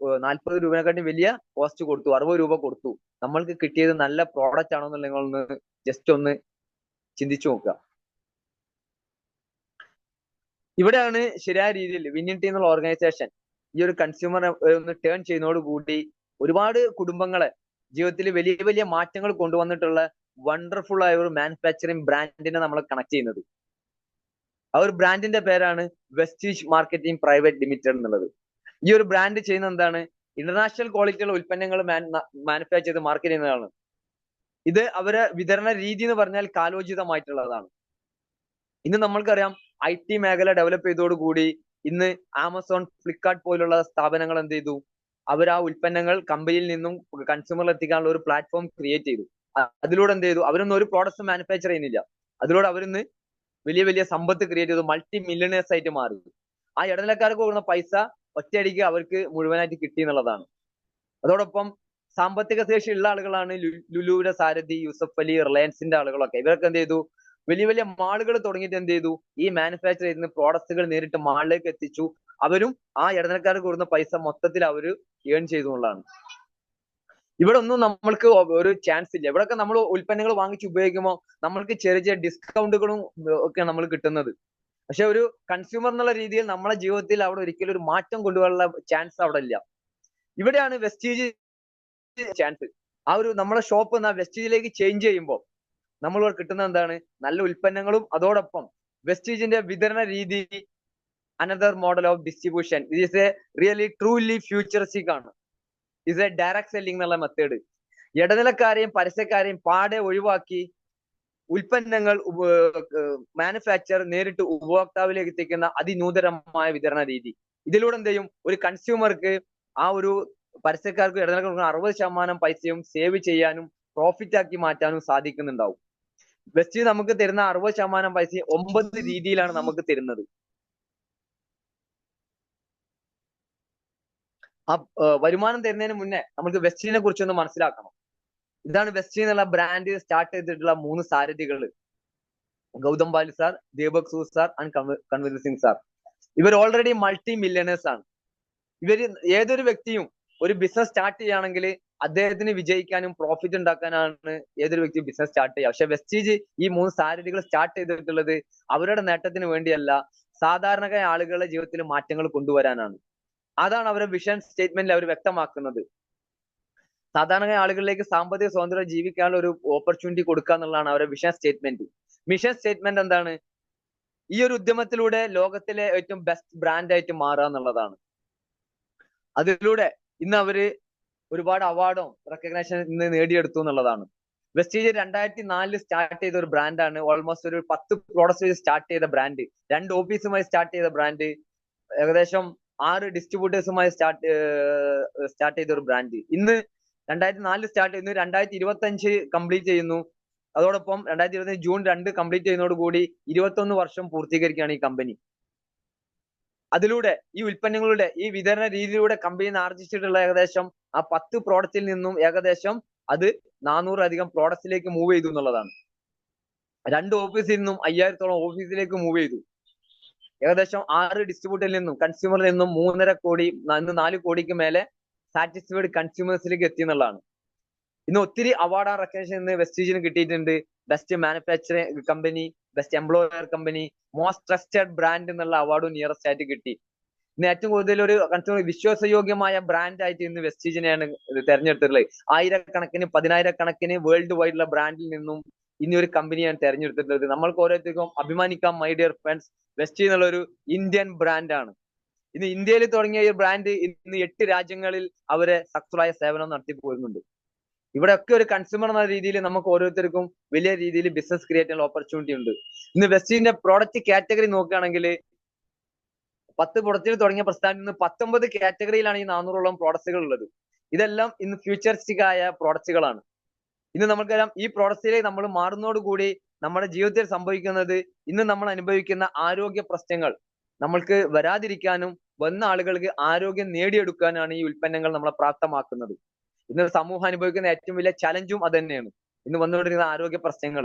S2: 40 രൂപയെക്കാട്ടും വലിയ കോസ്റ്റ് കൊടുത്തു, 60 രൂപ കൊടുത്തു. നമ്മൾക്ക് കിട്ടിയത് നല്ല പ്രോഡക്റ്റ് ആണോ എന്ന് നിങ്ങളൊന്ന് ജസ്റ്റ് ഒന്ന് ചിന്തിച്ചു നോക്കുക. ഇവിടെയാണ് ശരിയായ രീതിയിൽ വിന്നിംഗ് ടീം എന്നുള്ള ഓർഗനൈസേഷൻ ഈ ഒരു കൺസ്യൂമർ ഒന്ന് ടേൺ ചെയ്യുന്നതോടുകൂടി ഒരുപാട് കുടുംബങ്ങളെ ജീവിതത്തിൽ വലിയ വലിയ മാറ്റങ്ങൾ കൊണ്ടുവന്നിട്ടുള്ള വണ്ടർഫുൾ ആയ ഒരു മാനുഫാക്ചറിങ് ബ്രാൻഡിനെ നമ്മൾ കണക്ട് ചെയ്യുന്നത്. ആ ഒരു ബ്രാൻഡിന്റെ പേരാണ് വെസ്റ്റീജ് മാർക്കറ്റിംഗ് പ്രൈവറ്റ് ലിമിറ്റഡ് എന്നുള്ളത്. ഈ ഒരു ബ്രാൻഡ് ചെയ്യുന്ന എന്താണ്? ഇന്റർനാഷണൽ ക്വാളിറ്റിയുള്ള ഉൽപ്പന്നങ്ങൾ മാനുഫാക്ചർ ചെയ്ത് മാർക്കറ്റ് ചെയ്യുന്നതാണ്. ഇത് അവരെ വിതരണ രീതി എന്ന് പറഞ്ഞാൽ കാലോചിതമായിട്ടുള്ളതാണ്. ഇന്ന് നമ്മൾക്കറിയാം IT മേഖല ഡെവലപ്പ് ചെയ്തതോടുകൂടി ഇന്ന് ആമസോൺ, ഫ്ലിപ്കാർട്ട് പോലുള്ള സ്ഥാപനങ്ങൾ എന്ത് ചെയ്തു? അവർ ആ ഉൽപ്പന്നങ്ങൾ കമ്പനിയിൽ നിന്നും കൺസ്യൂമറിൽ എത്തിക്കാനുള്ള ഒരു പ്ലാറ്റ്ഫോം ക്രിയേറ്റ് ചെയ്തു. അതിലൂടെ എന്ത് ചെയ്തു? അവരൊന്നും ഒരു പ്രോഡക്റ്റ് മാനുഫാക്ചർ ചെയ്യുന്നില്ല. അതിലൂടെ അവരിന്ന് വലിയ വലിയ സമ്പത്ത് ക്രിയേറ്റ് ചെയ്തു, മൾട്ടി മില്യണേഴ്സ് ആയിട്ട് മാറി. ആ ഇടനിലക്കാർക്ക് കൊടുക്കുന്ന പൈസ ഒറ്റയടിക്ക് അവർക്ക് മുഴുവനായിട്ട് കിട്ടി എന്നുള്ളതാണ്. അതോടൊപ്പം സാമ്പത്തിക ശേഷി ഉള്ള ആളുകളാണ് ലുലുവിന്റെ സാരഥി, യൂസഫ് അലി, റിലയൻസിന്റെ ആളുകളൊക്കെ. ഇവരൊക്കെ എന്ത് ചെയ്തു? വലിയ വലിയ മാളുകൾ തുടങ്ങിയിട്ട് എന്ത് ചെയ്തു? ഈ മാനുഫാക്ചർ ചെയ്യുന്ന പ്രോഡക്റ്റുകൾ നേരിട്ട് മാളിലേക്ക് എത്തിച്ചു. അവരും ആ ഇടനിലക്കാർക്ക് കൊടുക്കുന്ന പൈസ മൊത്തത്തിൽ അവർ ഏൺ ചെയ്തു എന്നുള്ളതാണ്. ഇവിടെ ഒന്നും നമ്മൾക്ക് ഒരു ചാൻസ് ഇല്ല. ഇവിടെയൊക്കെ നമ്മൾ ഉൽപ്പന്നങ്ങൾ വാങ്ങിച്ച് ഉപയോഗിക്കുമ്പോൾ നമ്മൾക്ക് ചെറിയ ചെറിയ ഡിസ്കൗണ്ടുകളും ഒക്കെ നമ്മൾ കിട്ടുന്നത്. പക്ഷെ ഒരു കൺസ്യൂമർ എന്നുള്ള രീതിയിൽ നമ്മളെ ജീവിതത്തിൽ അവിടെ ഒരിക്കലും ഒരു മാറ്റം കൊണ്ടുവരാനുള്ള ചാൻസ് അവിടെ ഇല്ല. ഇവിടെയാണ് വെസ്റ്റീജ് ചാൻസ്. ആ ഒരു നമ്മളെ ഷോപ്പ് വെസ്റ്റീജിലേക്ക് ചേഞ്ച് ചെയ്യുമ്പോൾ നമ്മൾ കിട്ടുന്ന എന്താണ്? നല്ല ഉൽപ്പന്നങ്ങളും അതോടൊപ്പം വെസ്റ്റീജിന്റെ വിതരണ രീതി, അനദർ മോഡൽ ഓഫ് ഡിസ്ട്രിബ്യൂഷൻ. ഇത് is A really truly futuristic ആണ്. ഇസ് എ ഡയറക്ട് സെല്ലിംഗ് എന്നുള്ള മെത്തേഡ്. ഇടനിലക്കാരെയും പരസ്യക്കാരെയും പാടെ ഒഴിവാക്കി ഉൽപ്പന്നങ്ങൾ മാനുഫാക്ചർ നേരിട്ട് ഉപഭോക്താവിലേക്ക് എത്തിക്കുന്ന അതിനൂതനമായ വിതരണ രീതി. ഇതിലൂടെ എന്ത് ചെയ്യും? ഒരു കൺസ്യൂമർക്ക് ആ ഒരു പരസ്യക്കാർക്ക് ഇടനിലക്കാർക്ക് 60% പൈസയും സേവ് ചെയ്യാനും പ്രോഫിറ്റ് ആക്കി മാറ്റാനും സാധിക്കുന്നുണ്ടാവും. വെസ്റ്റ് നമുക്ക് തരുന്ന 60% പൈസ 9 രീതിയിലാണ് നമുക്ക് തരുന്നത്. ആ വരുമാനം തരുന്നതിന് മുന്നേ നമുക്ക് വെസ്റ്റിനെ കുറിച്ചൊന്ന് മനസ്സിലാക്കണം. ഇതാണ് വെസ്റ്റ് എന്നുള്ള ബ്രാൻഡ് സ്റ്റാർട്ട് ചെയ്തിട്ടുള്ള 3 സാരഥികൾ. Gautam Bali sir, Deepak Sood sir and Kanveer Singh sir. ഇവർ ഓൾറെഡി മൾട്ടി മില്യണേഴ്സ് ആണ്. ഇവര് ഏതൊരു വ്യക്തിയും ഒരു ബിസിനസ് സ്റ്റാർട്ട് ചെയ്യുകയാണെങ്കിൽ അദ്ദേഹത്തിന് വിജയിക്കാനും പ്രോഫിറ്റ് ഉണ്ടാക്കാനാണ് ഏതൊരു വ്യക്തിയും ബിസിനസ് സ്റ്റാർട്ട് ചെയ്യുക. പക്ഷെ വെസ്റ്റീജ് ഈ 3 സാരഥികൾ സ്റ്റാർട്ട് ചെയ്തിട്ടുള്ളത് അവരുടെ നേട്ടത്തിന് വേണ്ടിയല്ല, സാധാരണക്കായ ആളുകളുടെ ജീവിതത്തിൽ മാറ്റങ്ങൾ കൊണ്ടുവരാനാണ്. അതാണ് അവരുടെ വിഷൻ സ്റ്റേറ്റ്മെന്റിൽ അവർ വ്യക്തമാക്കുന്നത്. സാധാരണ ആളുകളിലേക്ക് സാമ്പത്തിക സ്വാതന്ത്ര്യം ജീവിക്കാനുള്ള ഒരു ഓപ്പർച്യൂണിറ്റി കൊടുക്കുക എന്നുള്ളതാണ് അവരുടെ വിഷൻ സ്റ്റേറ്റ്മെന്റ്. മിഷൻ സ്റ്റേറ്റ്മെന്റ് എന്താണ്? ഈ ഒരു ഉദ്യമത്തിലൂടെ ലോകത്തിലെ ഏറ്റവും ബെസ്റ്റ് ബ്രാൻഡ് ആയിട്ട് മാറുക എന്നുള്ളതാണ്. അതിലൂടെ ഇന്ന് അവര് ഒരുപാട് അവാർഡും റെക്കഗ്നേഷൻ ഇന്ന് നേടിയെടുത്തു എന്നുള്ളതാണ്. വെസ്റ്റീജ് 2004 സ്റ്റാർട്ട് ചെയ്ത ഒരു ബ്രാൻഡാണ്. ഓൾമോസ്റ്റ് ഒരു 10 പ്രോഡക്ട്സ് സ്റ്റാർട്ട് ചെയ്ത ബ്രാൻഡ്, 2 ഓഫീസുമായി സ്റ്റാർട്ട് ചെയ്ത ബ്രാൻഡ്, ഏകദേശം 6 ഡിസ്ട്രിബ്യൂട്ടേഴ്സുമായി സ്റ്റാർട്ട് ചെയ്ത ഒരു ബ്രാൻഡ്. ഇന്ന് 2004 സ്റ്റാർട്ട് ചെയ്യുന്നു, 2025 കംപ്ലീറ്റ് ചെയ്യുന്നു. അതോടൊപ്പം 2025 ജൂൺ 2 കംപ്ലീറ്റ് ചെയ്യുന്നതോടുകൂടി 21 വർഷം പൂർത്തീകരിക്കുകയാണ് ഈ കമ്പനി. അതിലൂടെ ഈ ഉൽപ്പന്നങ്ങളുടെ ഈ വിതരണ രീതിയിലൂടെ കമ്പനി ആർജിച്ചിട്ടുള്ള ഏകദേശം ആ 10 പ്രോഡക്റ്റിൽ നിന്നും ഏകദേശം അത് 400 പ്രോഡക്റ്റിലേക്ക് മൂവ് ചെയ്തു എന്നുള്ളതാണ്. 2 ഓഫീസിൽ നിന്നും 5000-ഓളം ഓഫീസിലേക്ക് മൂവ് ചെയ്തു. ഏകദേശം 6 ഡിസ്ട്രിബ്യൂട്ടറിൽ നിന്നും കൺസ്യൂമറിൽ നിന്നും 3.5 കോടി 4 കോടിക്ക് മേലെ സാറ്റിസ്ഫൈഡ് കൺസ്യൂമേഴ്സിലേക്ക് എത്തി എന്നുള്ളതാണ്. ഇന്ന് ഒത്തിരി അവാർഡ് റെക്കഗ്നേഷൻ ഇന്ന് വെസ്റ്റീജിന് കിട്ടിയിട്ടുണ്ട്. Best manufacturing company, best employer company, most trusted brand എന്നുള്ള അവാർഡും നിയറസ്റ്റ് ആയിട്ട് കിട്ടി. ഇന്ന് ഏറ്റവും കൂടുതൽ ഒരു കൺസ്യൂമർ വിശ്വാസയോഗ്യമായ ബ്രാൻഡ് ആയിട്ട് ഇന്ന് വെസ്റ്റീജിനെയാണ് തെരഞ്ഞെടുത്തിട്ടുള്ളത്. 1000-കണക്കിന് 10,000-കണക്കിന് വേൾഡ് വൈഡുള്ള ബ്രാൻഡിൽ നിന്നും ഇനി ഒരു കമ്പനിയാണ് തെരഞ്ഞെടുത്തിട്ടുള്ളത്. നമ്മൾക്ക് ഓരോരുത്തർക്കും അഭിമാനിക്കാം, മൈ ഡിയർ ഫ്രണ്ട്സ്. വെസ്റ്റീജ് എന്നുള്ള ഒരു ഇന്ത്യൻ ബ്രാൻഡാണ്. ഇന്ന് ഇന്ത്യയിൽ തുടങ്ങിയ ഈ ബ്രാൻഡ് ഇന്ന് 8 രാജ്യങ്ങളിൽ അവരെ സക്സസ്ഫുൾ ആയ സേവനം നടത്തി പോരുന്നുണ്ട്. ഇവിടെയൊക്കെ ഒരു കൺസ്യൂമർ എന്ന രീതിയിൽ നമുക്ക് ഓരോരുത്തർക്കും വലിയ രീതിയിൽ ബിസിനസ് ക്രിയേറ്റ് ചെയ്യാനുള്ള ഓപ്പർച്യൂണിറ്റി ഉണ്ട്. ഇന്ന് വെസ്റ്റീജിന്റെ പ്രോഡക്റ്റ് കാറ്റഗറി നോക്കുകയാണെങ്കിൽ 10 പ്രൊഡക്റ്റിൽ തുടങ്ങിയ പ്രസ്ഥാനത്തിൽ നിന്ന് 19 കാറ്റഗറിയിലാണ് ഈ 400-ഓളം പ്രോഡക്റ്റുകൾ ഉള്ളത്. ഇതെല്ലാം ഇന്ന് ഫ്യൂച്ചറിസ്റ്റിക് ആയ പ്രോഡക്റ്റുകളാണ്. ഇന്ന് നമുക്കറിയാം, ഈ പ്രോഡക്റ്റിലേക്ക് നമ്മൾ മാറുന്നതോടുകൂടി നമ്മുടെ ജീവിതത്തിൽ സംഭവിക്കുന്നത്, ഇന്ന് നമ്മൾ അനുഭവിക്കുന്ന ആരോഗ്യ പ്രശ്നങ്ങൾ നമ്മൾക്ക് വരാതിരിക്കാനും വന്ന ആളുകൾക്ക് ആരോഗ്യം നേടിയെടുക്കാനാണ് ഈ ഉൽപ്പന്നങ്ങൾ നമ്മളെ പ്രാപ്തമാക്കുന്നത്. ഇന്ന് സമൂഹം അനുഭവിക്കുന്ന ഏറ്റവും വലിയ ചലഞ്ചും അത് തന്നെയാണ്. ഇന്ന് വന്നുകൊണ്ടിരിക്കുന്ന ആരോഗ്യ പ്രശ്നങ്ങൾ.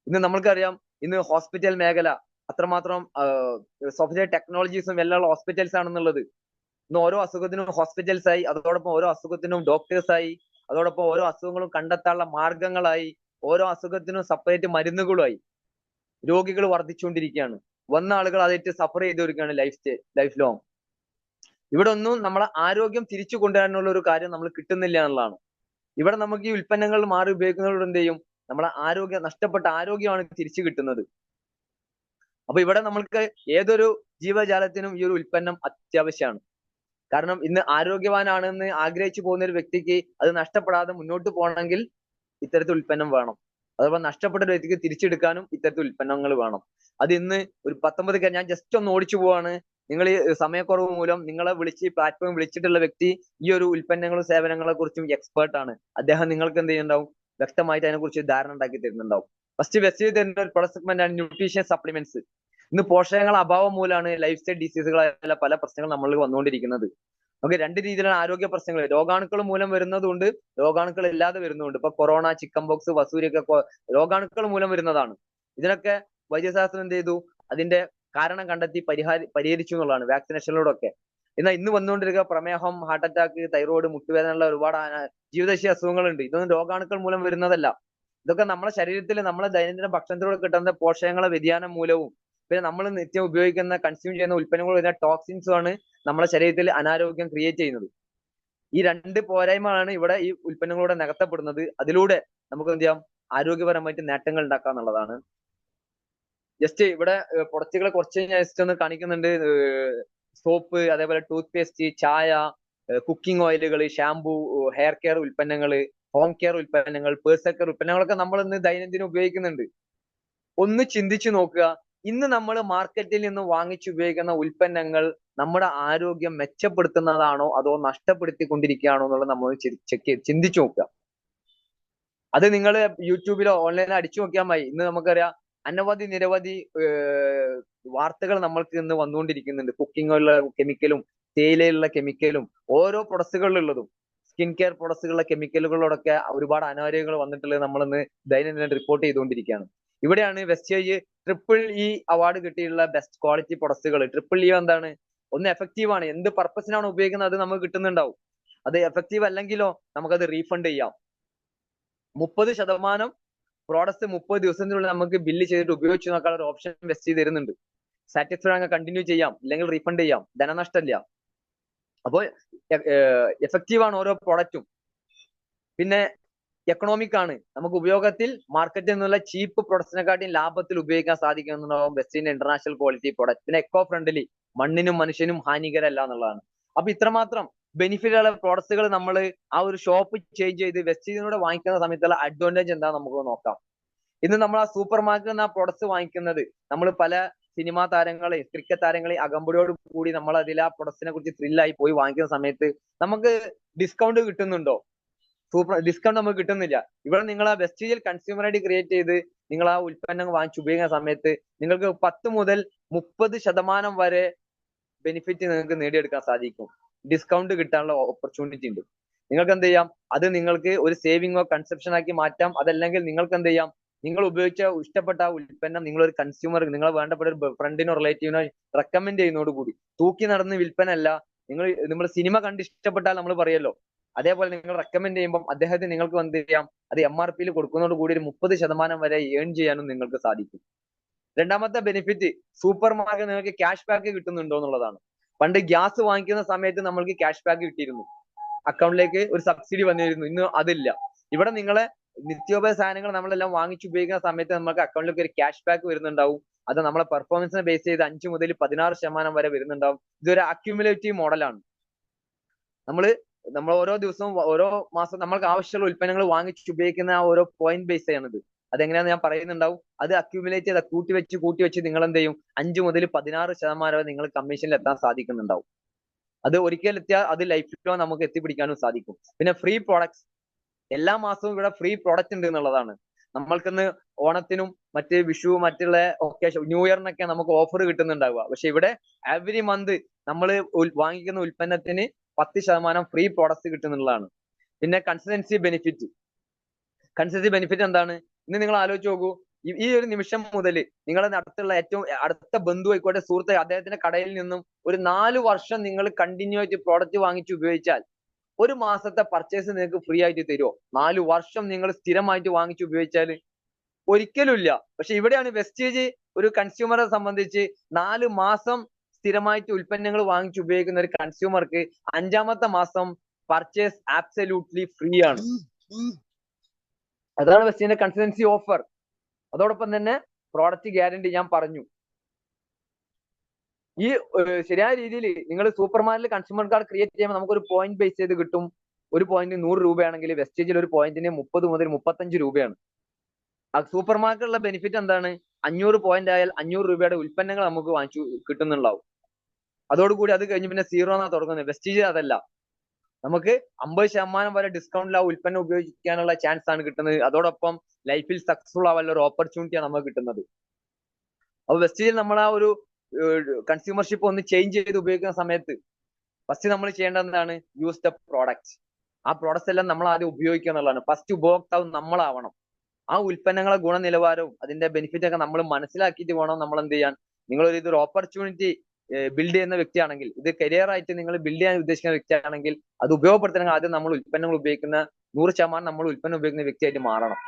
S2: ഇന്ന് നമ്മൾക്കറിയാം, ഇന്ന് ഹോസ്പിറ്റൽ മേഖല അത്രമാത്രം സോഫ്റ്റ്വെയർ ടെക്നോളജീസും എല്ലാം ഹോസ്പിറ്റൽസ് ആണെന്നുള്ളത്. ഇന്ന് ഓരോ അസുഖത്തിനും ഹോസ്പിറ്റൽസ് ആയി, അതോടൊപ്പം ഓരോ അസുഖത്തിനും ഡോക്ടേഴ്സ് ആയി, അതോടൊപ്പം ഓരോ അസുഖങ്ങളും കണ്ടെത്താനുള്ള മാർഗങ്ങളായി, ഓരോ അസുഖത്തിനും സെപ്പറേറ്റ് മരുന്നുകളുമായി രോഗികൾ വർദ്ധിച്ചുകൊണ്ടിരിക്കുകയാണ്. വന്ന ആളുകൾ അതായിട്ട് സഫർ ചെയ്തിരിക്കുകയാണ് ലൈഫ് ലോങ്. ഇവിടെ ഒന്നും നമ്മളെ ആരോഗ്യം തിരിച്ചു കൊണ്ടുവരാനുള്ള ഒരു കാര്യം നമ്മൾ കിട്ടുന്നില്ല എന്നുള്ളതാണ്. ഇവിടെ നമുക്ക് ഈ ഉൽപ്പന്നങ്ങൾ മാറി ഉപയോഗിക്കുന്നതോട് എന്ത് ചെയ്യും? നമ്മളെ നഷ്ടപ്പെട്ട ആരോഗ്യമാണ് തിരിച്ചു കിട്ടുന്നത്. അപ്പൊ ഇവിടെ നമ്മൾക്ക് ഏതൊരു ജീവജാലത്തിനും ഈ ഒരു ഉൽപ്പന്നം അത്യാവശ്യമാണ്. കാരണം ഇന്ന് ആരോഗ്യവാനാണെന്ന് ആഗ്രഹിച്ചു പോകുന്ന ഒരു വ്യക്തിക്ക് അത് നഷ്ടപ്പെടാതെ മുന്നോട്ട് പോകണമെങ്കിൽ ഇത്തരത്തിൽ ഉൽപ്പന്നം വേണം. അതുപോലെ നഷ്ടപ്പെട്ട ഒരു വ്യക്തിക്ക് തിരിച്ചെടുക്കാനും ഇത്തരത്തിൽ ഉൽപ്പന്നങ്ങൾ വേണം. അത് ഇന്ന് ഒരു 19 ഞാൻ ജസ്റ്റ് ഒന്ന് ഓടിച്ചു പോവാണ്. നിങ്ങൾ ഈ സമയക്കുറവ് മൂലം നിങ്ങളെ വിളിച്ച് ഈ പ്ലാറ്റ്ഫോം വിളിച്ചിട്ടുള്ള വ്യക്തി ഈ ഒരു ഉൽപ്പന്നങ്ങളും സേവനങ്ങളെ കുറിച്ചും എക്സ്പേർട്ട് ആണ്. അദ്ദേഹം നിങ്ങൾക്ക് എന്ത് ചെയ്യുന്നുണ്ടാവും? വ്യക്തമായിട്ട് അതിനെക്കുറിച്ച് ധാരണ ഉണ്ടാക്കി തരുന്നുണ്ടാവും. ഫസ്റ്റ് വെസ്റ്റ് തരുന്ന ഒരു പ്രൊഡക്റ്റ് സെഗ്മെന്റ് ആണ് ന്യൂട്രീഷൻ സപ്ലിമെന്റ്സ്. ഇന്ന് പോഷകങ്ങളുടെ അഭാവം മൂലമാണ് ലൈഫ് സ്റ്റൈൽ ഡിസീസുകളായ പല പ്രശ്നങ്ങൾ നമ്മളിൽ വന്നുകൊണ്ടിരിക്കുന്നത്. നമുക്ക് 2 രീതിയിലാണ് ആരോഗ്യ പ്രശ്നങ്ങൾ. രോഗാണുക്കൾ മൂലം വരുന്നതുകൊണ്ട്, രോഗാണുക്കൾ ഇല്ലാതെ വരുന്നുണ്ട്. ഇപ്പൊ കൊറോണ, ചിക്കൻ ബോക്സ്, വസൂരിയൊക്കെ രോഗാണുക്കൾ മൂലം വരുന്നതാണ്. ഇതിനൊക്കെ വൈദ്യശാസ്ത്രം എന്ത് ചെയ്തു? അതിന്റെ കാരണം കണ്ടെത്തി പരിഹരിച്ചു എന്നുള്ളതാണ് വാക്സിനേഷനിലൂടെ ഒക്കെ. എന്നാൽ ഇന്ന് വന്നുകൊണ്ടിരിക്കുക പ്രമേഹം, ഹാർട്ട് അറ്റാക്ക്, തൈറോയ്ഡ്, മുട്ടുവേദന ഒരുപാട് ജീവിതശൈലി അസുഖങ്ങളുണ്ട്. ഇതൊന്നും രോഗാണുക്കൾ മൂലം വരുന്നതല്ല. ഇതൊക്കെ നമ്മുടെ ശരീരത്തിൽ നമ്മളെ ദൈനംദിന ഭക്ഷണത്തിലൂടെ കിട്ടുന്ന പോഷകങ്ങളെ വ്യതിയാനം മൂലവും പിന്നെ നമ്മൾ നിത്യം ഉപയോഗിക്കുന്ന കൺസ്യൂം ചെയ്യുന്ന ഉൽപ്പന്നങ്ങൾ വരുന്ന ടോക്സിൻസും ആണ് നമ്മുടെ ശരീരത്തിൽ അനാരോഗ്യം ക്രിയേറ്റ് ചെയ്യുന്നത്. ഈ രണ്ട് പോരായ്മകളാണ് ഇവിടെ ഈ ഉൽപ്പന്നങ്ങളൂടെ നികത്തപ്പെടുന്നത്. അതിലൂടെ നമുക്ക് എന്ത് ചെയ്യാം, ആരോഗ്യപരമായിട്ട് നേട്ടങ്ങൾ ഉണ്ടാക്കുക എന്നുള്ളതാണ്. ജസ്റ്റ് ഇവിടെ പ്രൊഡക്റ്റുകളെ കുറച്ച് ഞാൻ ജസ്റ്റ് ഒന്ന് കാണിക്കുന്നുണ്ട്. സോപ്പ്, അതേപോലെ ടൂത്ത് പേസ്റ്റ്, ചായ, കുക്കിംഗ് ഓയിലുകൾ, ഷാംപൂ, ഹെയർ കെയർ ഉൽപ്പന്നങ്ങൾ, ഹോം കെയർ ഉൽപ്പന്നങ്ങൾ, പേഴ്സണൽ കെയർ ഉൽപ്പന്നങ്ങളൊക്കെ നമ്മൾ ഇന്ന് ദൈനംദിനം ഉപയോഗിക്കുന്നുണ്ട്. ഒന്ന് ചിന്തിച്ചു നോക്കുക, ഇന്ന് നമ്മൾ മാർക്കറ്റിൽ നിന്ന് വാങ്ങിച്ചു ഉപയോഗിക്കുന്ന ഉൽപ്പന്നങ്ങൾ നമ്മുടെ ആരോഗ്യം മെച്ചപ്പെടുത്തുന്നതാണോ അതോ നഷ്ടപ്പെടുത്തിക്കൊണ്ടിരിക്കുകയാണോ എന്നുള്ളത് നമ്മൾ ചിന്തിച്ചു നോക്കുക. അത് നിങ്ങൾ യൂട്യൂബിലോ ഓൺലൈനിലോ അടിച്ചു നോക്കിയാൽ മതി. ഇന്ന് നമുക്കറിയാം അനവധി നിരവധി വാർത്തകൾ നമ്മൾക്ക് ഇന്ന് വന്നുകൊണ്ടിരിക്കുന്നുണ്ട്. കുക്കിംഗ് ഓയിലുള്ള കെമിക്കലും തേയിലയിലുള്ള കെമിക്കലും ഓരോ പ്രൊഡക്റ്റുകളിലുള്ളതും സ്കിൻ കെയർ പ്രൊഡക്റ്റുകളിലെ കെമിക്കലുകളോടൊക്കെ ഒരുപാട് അനാരോഗ്യങ്ങൾ വന്നിട്ടുള്ളത് നമ്മളിന്ന് ദൈനംദിനം റിപ്പോർട്ട് ചെയ്തുകൊണ്ടിരിക്കുകയാണ്. ഇവിടെയാണ് വെസ്റ്റേജ് EEE അവാർഡ് കിട്ടിയിട്ടുള്ള ബെസ്റ്റ് ക്വാളിറ്റി പ്രൊഡക്റ്റുകൾ. EEE എന്താണ്? ഒന്ന് എഫക്റ്റീവ് ആണ്, എന്ത് പർപ്പസിനാണ് ഉപയോഗിക്കുന്നത് അത് നമുക്ക് കിട്ടുന്നുണ്ടാവും. അത് എഫക്റ്റീവ് അല്ലെങ്കിലോ നമുക്കത് റീഫണ്ട് ചെയ്യാം. 30% പ്രോഡക്റ്റ് 30 ദിവസത്തിനുള്ളിൽ നമുക്ക് ബില്ല് ചെയ്തിട്ട് ഉപയോഗിച്ച് നോക്കാനുള്ള ഒരു ഓപ്ഷൻ വെസ്റ്റ് ചെയ്ത് തരുന്നുണ്ട്. സാറ്റിസ്ഫൈഡ് ആണെങ്കിൽ കണ്ടിന്യൂ ചെയ്യാം, ഇല്ലെങ്കിൽ റീഫണ്ട് ചെയ്യാം, ധനനഷ്ടമില്ല. അപ്പോൾ എഫക്റ്റീവ് ആണ് ഓരോ പ്രോഡക്റ്റും. പിന്നെ എക്കണോമിക് ആണ്, നമുക്ക് ഉപയോഗത്തിൽ മാർക്കറ്റിൽ നിന്നുള്ള ചീപ്പ് പ്രൊഡക്ട്സിനെക്കാട്ടിയും ലാഭത്തിൽ ഉപയോഗിക്കാൻ സാധിക്കുന്നുണ്ടാവും വെസ്റ്റിന്റെ ഇന്റർനാഷണൽ ക്വാളിറ്റി പ്രോഡക്റ്റ്. പിന്നെ എക്കോ ഫ്രണ്ട്ലി, മണ്ണിനും മനുഷ്യനും ഹാനികരമല്ല എന്നുള്ളതാണ്. അപ്പൊ ഇത്രമാത്രം ബെനിഫിറ്റുള്ള പ്രോഡക്റ്റുകൾ നമ്മൾ ആ ഒരു ഷോപ്പ് ചേഞ്ച് ചെയ്ത് വെസ്റ്റീജിലൂടെ വാങ്ങിക്കുന്ന സമയത്തുള്ള അഡ്വാൻറ്റേജ് എന്താ നമുക്ക് നോക്കാം. ഇന്ന് നമ്മൾ ആ സൂപ്പർ മാർക്കറ്റിൽ നിന്ന് ആ പ്രോഡക്ട്സ് വാങ്ങിക്കുന്നത്, നമ്മൾ പല സിനിമാ താരങ്ങളെ, ക്രിക്കറ്റ് താരങ്ങളെ അകമ്പടിയോട് കൂടി നമ്മൾ അതിൽ ആ പ്രൊഡക്ട്സിനെ കുറിച്ച് ത്രില്ലായി പോയി വാങ്ങിക്കുന്ന സമയത്ത് നമുക്ക് ഡിസ്കൗണ്ട് കിട്ടുന്നുണ്ടോ? സൂപ്പർ ഡിസ്കൗണ്ട് നമുക്ക് കിട്ടുന്നില്ല. ഇവിടെ നിങ്ങൾ ആ വെസ്റ്റീജിൽ കൺസ്യൂമർ ഐഡി ക്രിയേറ്റ് ചെയ്ത് നിങ്ങൾ ആ ഉൽപ്പന്നം വാങ്ങിച്ച് ഉപയോഗിക്കുന്ന സമയത്ത് നിങ്ങൾക്ക് 10 മുതൽ 30% വരെ ബെനിഫിറ്റ് നിങ്ങൾക്ക് നേടിയെടുക്കാൻ സാധിക്കും. ഡിസ്കൗണ്ട് കിട്ടാനുള്ള ഓപ്പർച്യൂണിറ്റി ഉണ്ട്. നിങ്ങൾക്ക് എന്ത് ചെയ്യാം, അത് നിങ്ങൾക്ക് ഒരു സേവിങ്ങോ കൺസെപ്ഷൻ ആക്കി മാറ്റാം. അതല്ലെങ്കിൽ നിങ്ങൾക്ക് എന്ത് ചെയ്യാം, നിങ്ങൾ ഉപയോഗിച്ച ഇഷ്ടപ്പെട്ട ആ ഉൽപ്പന്നം നിങ്ങളൊരു കൺസ്യൂമർ, നിങ്ങളെ വേണ്ടപ്പെട്ട ഒരു ഫ്രണ്ടിനോ റിലേറ്റീവിനോ റെക്കമെൻഡ് ചെയ്യുന്നതോടുകൂടി, തൂക്കി നടന്ന് വിൽപ്പനല്ല. നമ്മൾ സിനിമ കണ്ട് ഇഷ്ടപ്പെട്ടാൽ നമ്മൾ പറയല്ലോ, അതേപോലെ നിങ്ങൾ റെക്കമെൻഡ് ചെയ്യുമ്പോൾ അദ്ദേഹത്തിന് നിങ്ങൾക്ക് എന്ത് ചെയ്യാം, അത് MRPയിൽ കൊടുക്കുന്നതോട് കൂടി ഒരു 30% വരെ ഏൺ ചെയ്യാനും നിങ്ങൾക്ക് സാധിക്കും. രണ്ടാമത്തെ ബെനിഫിറ്റ്, സൂപ്പർ മാർക്കറ്റ് നിങ്ങൾക്ക് ക്യാഷ് ബാക്ക് കിട്ടുന്നുണ്ടോ എന്നുള്ളതാണ്. പണ്ട് ഗ്യാസ് വാങ്ങിക്കുന്ന സമയത്ത് നമ്മൾക്ക് ക്യാഷ് ബാക്ക് കിട്ടിയിരുന്നു, അക്കൗണ്ടിലേക്ക് ഒരു സബ്സിഡി വന്നിരുന്നു. ഇന്ന് അതില്ല. ഇവിടെ നിങ്ങളെ നിത്യോപയോഗ സാധനങ്ങൾ നമ്മളെല്ലാം വാങ്ങിച്ചുപയോഗിക്കുന്ന സമയത്ത് നമുക്ക് അക്കൗണ്ടിലേക്ക് ഒരു ക്യാഷ് ബാക്ക് വരുന്നുണ്ടാവും. അത് നമ്മളെ പെർഫോമൻസിനെ ബേസ് ചെയ്ത് 5 മുതൽ 16% വരെ വരുന്നുണ്ടാവും. ഇതൊരു അക്യുമുലേറ്റീവ് മോഡലാണ്. നമ്മൾ ഓരോ ദിവസവും ഓരോ മാസം നമ്മൾക്ക് ആവശ്യമുള്ള ഉൽപ്പന്നങ്ങൾ വാങ്ങിച്ചുപയോഗിക്കുന്ന ആ ഓരോ പോയിന്റ് ബേസ് ചെയ്യണത്. അതെങ്ങനെയാണെന്ന് ഞാൻ പറയുന്നുണ്ടാവും. അത് അക്യുമുലേറ്റ് ചെയ്ത് കൂട്ടി വെച്ച് നിങ്ങൾ എന്ത് ചെയ്യും, 5 മുതൽ 16% വരെ നിങ്ങൾ കമ്മീഷനിൽ എത്താൻ സാധിക്കുന്നുണ്ടാവും. അത് ഒരിക്കൽ എത്തിയാൽ അത് ലൈഫിലോ നമുക്ക് എത്തിപ്പിടിക്കാനും സാധിക്കും. പിന്നെ ഫ്രീ പ്രോഡക്ട്സ്, എല്ലാ മാസവും ഇവിടെ ഫ്രീ പ്രോഡക്റ്റ് ഉണ്ട് എന്നുള്ളതാണ്. നമ്മൾക്കിന്ന് ഓണത്തിനും മറ്റ് വിഷു മറ്റുള്ള ഒക്കേഷൻ ന്യൂ ഇയറിനൊക്കെ നമുക്ക് ഓഫർ കിട്ടുന്നുണ്ടാവുക. പക്ഷെ ഇവിടെ എവറി മന്ത് നമ്മൾ വാങ്ങിക്കുന്ന ഉൽപ്പന്നത്തിന് 10% ഫ്രീ പ്രോഡക്ട്സ് കിട്ടുന്നുള്ളതാണ്. പിന്നെ കൺസിസ്റ്റൻസി ബെനിഫിറ്റ് എന്താണ്? ഇന്ന് നിങ്ങൾ ആലോചിച്ച് നോക്കൂ, ഈ ഒരു നിമിഷം മുതൽ നിങ്ങളുടെ അടുത്തുള്ള ഏറ്റവും അടുത്ത ബന്ധു ആയിക്കോട്ടെ, സുഹൃത്ത്, അദ്ദേഹത്തിന്റെ കടയിൽ നിന്നും ഒരു 4 വർഷം നിങ്ങൾ കണ്ടിന്യൂ ആയിട്ട് പ്രോഡക്റ്റ് വാങ്ങിച്ച് ഉപയോഗിച്ചാൽ ഒരു മാസത്തെ പർച്ചേസ് നിങ്ങൾക്ക് ഫ്രീ ആയിട്ട് തരുമോ? 4 വർഷം നിങ്ങൾ സ്ഥിരമായിട്ട് വാങ്ങിച്ച് ഉപയോഗിച്ചാൽ ഒരിക്കലും ഇല്ല. പക്ഷെ ഇവിടെയാണ് വെസ്റ്റേജ് ഒരു കൺസ്യൂമറെ സംബന്ധിച്ച് 4 മാസം സ്ഥിരമായിട്ട് ഉൽപ്പന്നങ്ങൾ വാങ്ങിച്ച് ഉപയോഗിക്കുന്ന ഒരു കൺസ്യൂമർക്ക് 5ാമത്തെ മാസം പർച്ചേസ് ആബ്സല്യൂട്ട്ലി ഫ്രീ ആണ്. അതാണ് വെസ്റ്റേജിന്റെ കൺസിസ്റ്റൻസി ഓഫർ. അതോടൊപ്പം തന്നെ പ്രോഡക്റ്റ് ഗ്യാരണ്ടി ഞാൻ പറഞ്ഞു. ഈ ശരിയായ രീതിയിൽ നിങ്ങൾ സൂപ്പർ മാർക്കറ്റിൽ കൺസ്യൂമർ കാർഡ് ക്രിയേറ്റ് ചെയ്യുമ്പോൾ നമുക്കൊരു പോയിന്റ് ബേസ് ചെയ്ത് കിട്ടും. ഒരു പോയിന്റ് 100 രൂപയാണെങ്കിൽ വെസ്റ്റേജിൽ ഒരു പോയിന്റിന് 30 മുതൽ 35 രൂപയാണ്. ആ സൂപ്പർ മാർക്കറ്റിലുള്ള ബെനിഫിറ്റ് എന്താണ്? 500 പോയിന്റ് ആയാൽ 500 രൂപയുടെ ഉൽപ്പന്നങ്ങൾ നമുക്ക് വാങ്ങിച്ചു കിട്ടുന്നുണ്ടാവും. അതോടുകൂടി അത് കഴിഞ്ഞ് പിന്നെ 0 എന്നാണ് തുടങ്ങുന്നത്. വെസ്റ്റേജ് അതല്ല, നമുക്ക് 50% വരെ ഡിസ്കൗണ്ടിൽ ആ ഉൽപ്പന്നം ഉപയോഗിക്കാനുള്ള ചാൻസ് ആണ് കിട്ടുന്നത്. അതോടൊപ്പം ലൈഫിൽ സക്സസ്ഫുൾ ആവാനുള്ള ഒരു ഓപ്പർച്യൂണിറ്റിയാണ് നമുക്ക് കിട്ടുന്നത്. അപ്പൊ വെസ്റ്റേജിൽ നമ്മൾ ആ ഒരു കൺസ്യൂമർഷിപ്പ് ഒന്ന് ചേഞ്ച് ചെയ്ത് ഉപയോഗിക്കുന്ന സമയത്ത് ഫസ്റ്റ് നമ്മൾ ചെയ്യേണ്ടത് എന്താണ്? Use the product. ആ പ്രോഡക്ട്സ് എല്ലാം നമ്മൾ ആദ്യം ഉപയോഗിക്കുക എന്നുള്ളതാണ്. ഫസ്റ്റ് ഉപഭോക്താവ് നമ്മളാവണം. ആ ഉൽപ്പന്നങ്ങളെ ഗുണനിലവാരവും അതിന്റെ ബെനിഫിറ്റ് ഒക്കെ നമ്മൾ മനസ്സിലാക്കിയിട്ട് വേണം നമ്മൾ എന്ത് ചെയ്യാൻ. ഇതൊരു ഓപ്പർച്യൂണിറ്റി ബിൽഡ് ചെയ്യുന്ന വ്യക്തിയാണെങ്കിൽ, ഇത് കരിയർ ആയിട്ട് നിങ്ങൾ ബിൽഡ് ചെയ്യാൻ ഉദ്ദേശിക്കുന്ന വ്യക്തിയാണെങ്കിൽ അത് ഉപയോഗപ്പെടുത്തണമെങ്കിൽ ആദ്യം നമ്മൾ ഉൽപ്പന്നങ്ങൾ ഉപയോഗിക്കുന്ന 100% നമ്മൾ ഉൽപ്പന്നം ഉപയോഗിക്കുന്ന വ്യക്തിയായിട്ട് മാറണം.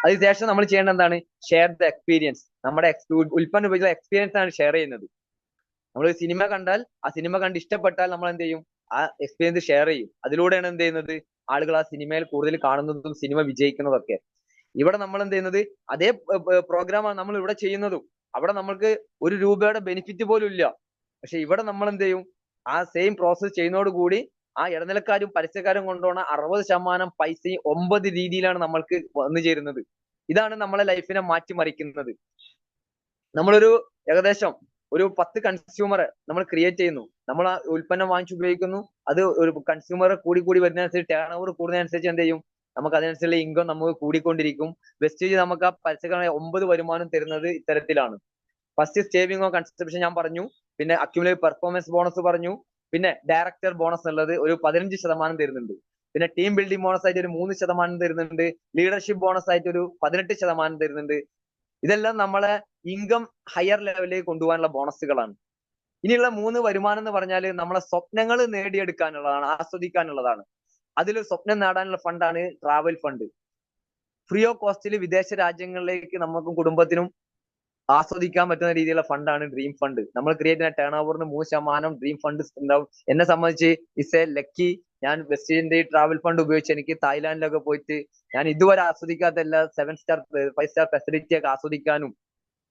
S2: അതിനുശേഷം നമ്മൾ ചെയ്യേണ്ട എന്താണ്? Share the experience. നമ്മുടെ ഉൽപ്പന്നം ഉപയോഗിക്കുന്ന എക്സ്പീരിയൻസ് ആണ് ഷെയർ ചെയ്യുന്നത്. നമ്മൾ സിനിമ കണ്ടാൽ ആ സിനിമ കണ്ട് ഇഷ്ടപ്പെട്ടാൽ നമ്മൾ എന്ത് ചെയ്യും? ആ എക്സ്പീരിയൻസ് ഷെയർ ചെയ്യും. അതിലൂടെയാണ് എന്ത് ചെയ്യുന്നത്? ആളുകൾ ആ സിനിമയിൽ കൂടുതൽ കാണുന്നതും സിനിമ വിജയിക്കുന്നതൊക്കെ. ഇവിടെ നമ്മൾ എന്ത് ചെയ്യുന്നത്? അതേ പ്രോഗ്രാമാണ് നമ്മൾ ഇവിടെ ചെയ്യുന്നതും. അവിടെ നമ്മൾക്ക് 1 രൂപയുടെ ബെനിഫിറ്റ് പോലും ഇല്ല. പക്ഷെ ഇവിടെ നമ്മൾ എന്ത് ചെയ്യും? ആ സെയിം പ്രോസസ് ചെയ്യുന്നതോടുകൂടി ആ ഇടനിലക്കാരും പരസ്യക്കാരും കൊണ്ടുപോകുന്ന 60% പൈസയും 9 രീതിയിലാണ് നമ്മൾക്ക് വന്നു ചേരുന്നത്. ഇതാണ് നമ്മളെ ലൈഫിനെ മാറ്റിമറിക്കുന്നത്. നമ്മളൊരു ഏകദേശം ഒരു 10 കൺസ്യൂമറെ നമ്മൾ ക്രിയേറ്റ് ചെയ്യുന്നു. നമ്മൾ ആ ഉൽപ്പന്നം വാങ്ങിച്ച് ഉപയോഗിക്കുന്നു. അത് ഒരു കൺസ്യൂമർ കൂടി വരുന്നതനുസരിച്ച് ടേൺ ഓവർ കൂടുന്നതനുസരിച്ച് എന്ത് ചെയ്യും? നമുക്ക് അതിനനുസരിച്ചുള്ള ഇൻകം നമുക്ക് കൂടിക്കൊണ്ടിരിക്കും. വെസ്റ്റേജ് നമുക്ക് ആ പരസ്യക്കാരായ 9 വരുമാനം തരുന്നത് ഇത്തരത്തിലാണ്. ഫസ്റ്റ് സേവിംഗ് ഓൺ കൺസപ്ഷൻ ഞാൻ പറഞ്ഞു. പിന്നെ അക്യുമുലേറ്റ് പെർഫോമൻസ് ബോണസ് പറഞ്ഞു. പിന്നെ ഡയറക്ടർ ബോണസ് ഉള്ളത് ഒരു 15% തരുന്നുണ്ട്. പിന്നെ ടീം ബിൽഡിംഗ് ബോണസ് ആയിട്ട് ഒരു 3% തരുന്നുണ്ട്. ലീഡർഷിപ്പ് ബോണസ് ആയിട്ട് ഒരു 18% തരുന്നുണ്ട്. ഇതെല്ലാം നമ്മളെ ഇൻകം ഹയർ ലെവലിലേക്ക് കൊണ്ടുപോകാനുള്ള ബോണസുകളാണ്. ഇനിയുള്ള 3 വരുമാനം എന്ന് പറഞ്ഞാൽ നമ്മളെ സ്വപ്നങ്ങൾ നേടിയെടുക്കാനുള്ളതാണ്, ആസ്വദിക്കാനുള്ളതാണ്. അതിലൊരു സ്വപ്നം നേടാനുള്ള ഫണ്ടാണ് ട്രാവൽ ഫണ്ട്. ഫ്രീ ഓഫ് കോസ്റ്റിൽ വിദേശ രാജ്യങ്ങളിലേക്ക് നമുക്കും കുടുംബത്തിനും ആസ്വദിക്കാൻ പറ്റുന്ന രീതിയിലുള്ള ഫണ്ടാണ് ഡ്രീം ഫണ്ട്. നമ്മൾ ക്രിയേറ്റ് ചെയ്യുന്ന ടേൺ ഓവറിന് 3% ഡ്രീം ഫണ്ട് ഉണ്ടാവും. എന്നെ സംബന്ധിച്ച് ഇസ് എ ലക്കി. ഞാൻ വെസ്റ്റേജിന്റെ ട്രാവൽ ഫണ്ട് ഉപയോഗിച്ച് എനിക്ക് തായ്ലാന്റിലൊക്കെ പോയിട്ട് ഞാൻ ഇതുവരെ ആസ്വദിക്കാത്ത എല്ലാ 7 സ്റ്റാർ 5 സ്റ്റാർ ഫെസിലിറ്റി ഒക്കെ ആസ്വദിക്കാനും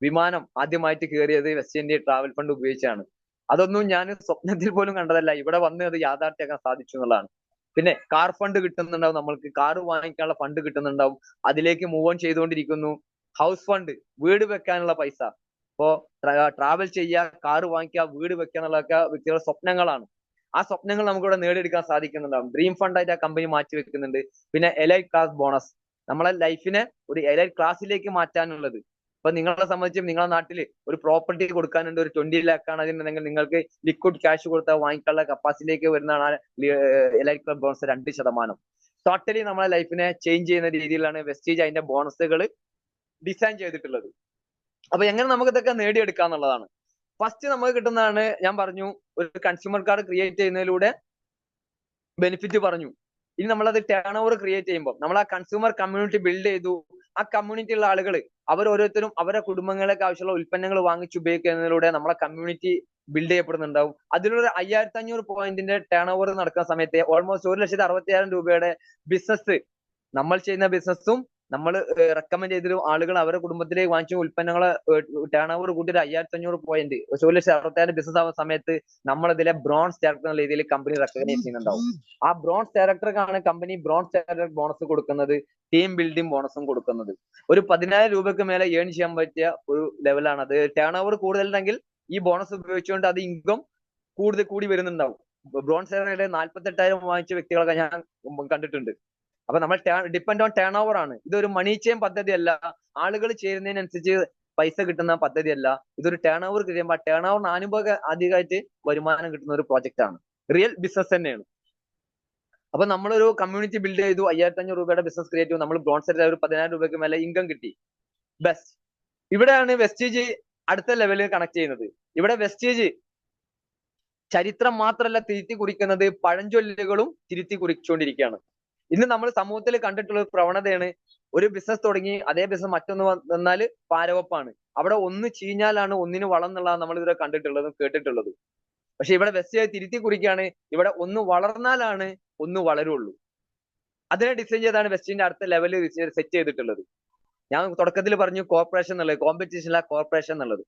S2: വിമാനം ആദ്യമായിട്ട് കയറിയത് വെസ്റ്റേജിന്റെ ട്രാവൽ ഫണ്ട് ഉപയോഗിച്ചാണ്. അതൊന്നും ഞാൻ സ്വപ്നത്തിൽ പോലും കണ്ടതല്ല. ഇവിടെ വന്ന് അത് യാഥാർത്ഥ്യമാക്കാൻ സാധിച്ചു എന്നുള്ളതാണ്. പിന്നെ കാർ ഫണ്ട് കിട്ടുന്നുണ്ടാവും, നമ്മൾക്ക് കാർ വാങ്ങിക്കാനുള്ള ഫണ്ട് കിട്ടുന്നുണ്ടാവും. അതിലേക്ക് മൂവ് ഓൺ ചെയ്തുകൊണ്ടിരിക്കുന്നു. ഹൗസ് ഫണ്ട്, വീട് വെക്കാനുള്ള പൈസ. ഇപ്പോ ട്രാവൽ ചെയ്യുക, കാർ വാങ്ങിക്കുക, വീട് വെക്കുക എന്നുള്ളതൊക്കെ വ്യക്തികളുടെ സ്വപ്നങ്ങളാണ്. ആ സ്വപ്നങ്ങൾ നമുക്കിവിടെ നേടിയെടുക്കാൻ സാധിക്കുന്നുണ്ടാവും. ഡ്രീം ഫണ്ട് ആയിട്ട് ആ കമ്പനി മാറ്റി വെക്കുന്നുണ്ട്. പിന്നെ എലൈറ്റ് ക്ലാസ് ബോണസ്, നമ്മളെ ലൈഫിനെ ഒരു എലൈറ്റ് ക്ലാസ്സിലേക്ക് മാറ്റാനുള്ളത്. ഇപ്പൊ നിങ്ങളെ സംബന്ധിച്ച് നിങ്ങളുടെ നാട്ടിൽ ഒരു പ്രോപ്പർട്ടി കൊടുക്കാനുണ്ട്, ഒരു 20 lakh ആണ് അതിനുണ്ടെങ്കിൽ നിങ്ങൾക്ക് ലിക്വിഡ് ക്യാഷ് കൊടുത്താൽ വാങ്ങിക്കാനുള്ള കപ്പാസിറ്റിയിലേക്ക് വരുന്നതാണ് എലൈറ്റ് ക്ലബ് ബോണസ് 2%. ടോട്ടലി നമ്മളെ ലൈഫിനെ ചേഞ്ച് ചെയ്യുന്ന രീതിയിലാണ് വെസ്റ്റേജ് അതിന്റെ ബോണസുകൾ ഡിസൈൻ ചെയ്തിട്ടുള്ളത്. അപ്പൊ എങ്ങനെ നമുക്ക് ഇതൊക്കെ നേടിയെടുക്കാം എന്നുള്ളതാണ്. ഫസ്റ്റ് നമുക്ക് കിട്ടുന്നതാണ് ഞാൻ പറഞ്ഞു, ഒരു കൺസ്യൂമർ കാർഡ് ക്രിയേറ്റ് ചെയ്യുന്നതിലൂടെ ബെനിഫിറ്റ് പറഞ്ഞു. ഇനി നമ്മളത് ടേൺ ഓവർ ക്രിയേറ്റ് ചെയ്യുമ്പോൾ നമ്മൾ ആ കൺസ്യൂമർ കമ്മ്യൂണിറ്റി ബിൽഡ് ചെയ്തു. ആ കമ്മ്യൂണിറ്റിയുള്ള ആളുകൾ അവർ ഓരോരുത്തരും അവരുടെ കുടുംബങ്ങൾക്ക് ആവശ്യമുള്ള ഉൽപ്പന്നങ്ങൾ വാങ്ങിച്ച് ഉപയോഗിക്കുന്നതിലൂടെ നമ്മളെ കമ്മ്യൂണിറ്റി ബിൽഡ് ചെയ്യപ്പെടുന്നുണ്ടാവും. അതിലൂടെ 5500 പോയിന്റിന്റെ ടേൺ ഓവർ നടക്കുന്ന സമയത്ത് ഓൾമോസ്റ്റ് 1,66,000 രൂപയുടെ ബിസിനസ്, നമ്മൾ ചെയ്യുന്ന ബിസിനസ്സും നമ്മൾ റെക്കമെൻഡ് ചെയ്തൊരു ആളുകൾ അവരുടെ കുടുംബത്തിലേക്ക് വാങ്ങിച്ച ഉൽപ്പന്നങ്ങളെ ടേൺ ഓവർ കൂട്ടി 5,500 പോയിന്റ് 1,66,000 ബിസിനസ് ആവുന്ന സമയത്ത് നമ്മളിതിലെ ബ്രോൺസ് ഡയറക്ടർ എന്ന രീതിയിൽ കമ്പനി റെക്കഗ്നൈസ് ചെയ്യുന്നുണ്ടാവും. ആ ബ്രോൺസ് ഡയറക്ടർക്കാണ് കമ്പനി ബ്രോൺസ് ഡയറക്ടർ ബോണസ് കൊടുക്കുന്നത്, ടീം ബിൽഡിംഗ് ബോണസും കൊടുക്കുന്നത്. ഒരു 10,000 രൂപയ്ക്ക് മേലെ ഏൺ ചെയ്യാൻ പറ്റിയ ഒരു ലെവലാണ് അത്. ടേൺ ഓവർ കൂടുതലുണ്ടെങ്കിൽ ഈ ബോണസ് ഉപയോഗിച്ചുകൊണ്ട് അത് ഇൻകം കൂടുതൽ കൂടി വരുന്നുണ്ടാവും. ബ്രോൺസ് ഡയറക്ടറുടെ 48,000 വാങ്ങിച്ച വ്യക്തികളൊക്കെ ഞാൻ കണ്ടിട്ടുണ്ട്. അപ്പൊ നമ്മൾ ഡിപ്പെൻഡ് ഓൺ ടേൺ ഓവർ ആണ്. ഇതൊരു മണി ചെയിൻ പദ്ധതിയല്ല, ആളുകൾ ചേരുന്നതിനനുസരിച്ച് പൈസ കിട്ടുന്ന പദ്ധതിയല്ല. ഇതൊരു ടേൺ ഓവർ കഴിയുമ്പോൾ ആ ടേൺ ഓവറിന് അധികമായിട്ട് വരുമാനം കിട്ടുന്ന ഒരു പ്രോജക്റ്റ് ആണ്. റിയൽ ബിസിനസ് തന്നെയാണ്. അപ്പൊ നമ്മളൊരു കമ്മ്യൂണിറ്റി ബിൽഡ് ചെയ്തു, 5,500 രൂപയുടെ ബിസിനസ് ക്രിയേറ്റ് ചെയ്തു, നമ്മൾ ബ്രോൺസ് ഒരു 10,000 രൂപയ്ക്ക് മേലെ ഇൻകം കിട്ടി. ബെസ്റ്റ്. ഇവിടെയാണ് വെസ്റ്റേജ് അടുത്ത ലെവലിൽ കണക്ട് ചെയ്യുന്നത്. ഇവിടെ വെസ്റ്റേജ് ചരിത്രം മാത്രമല്ല തിരുത്തി കുറിക്കുന്നത്, പഴഞ്ചൊല്ലുകളും തിരുത്തി കുറിച്ചുകൊണ്ടിരിക്കുകയാണ്. ഇന്ന് നമ്മൾ സമൂഹത്തിൽ കണ്ടിട്ടുള്ള ഒരു പ്രവണതയാണ്, ഒരു ബിസിനസ് തുടങ്ങി അതേ ബിസിനസ് മറ്റൊന്ന് വന്നാൽ പാരവപ്പാണ്. അവിടെ ഒന്ന് ചീഞ്ഞാലാണ് ഒന്നിന് വളം എന്നുള്ളതാണ് നമ്മൾ ഇതുവരെ കണ്ടിട്ടുള്ളതും കേട്ടിട്ടുള്ളതും. പക്ഷെ ഇവിടെ വെസ്റ്റേജ് തിരുത്തി കുറിക്കുകയാണ്, ഇവിടെ ഒന്ന് വളർന്നാലാണ് ഒന്ന് വളരുള്ളൂ. അതിനെ ഡിസൈൻ ചെയ്താണ് വെസ്റ്റേജിന്റെ അടുത്ത ലെവലിൽ സെറ്റ് ചെയ്തിട്ടുള്ളത്. ഞാൻ തുടക്കത്തിൽ പറഞ്ഞു കോർപ്പറേഷൻ എന്നുള്ളത്, കോമ്പറ്റീഷൻ അല്ല കോർപ്പറേഷൻ എന്നുള്ളത്.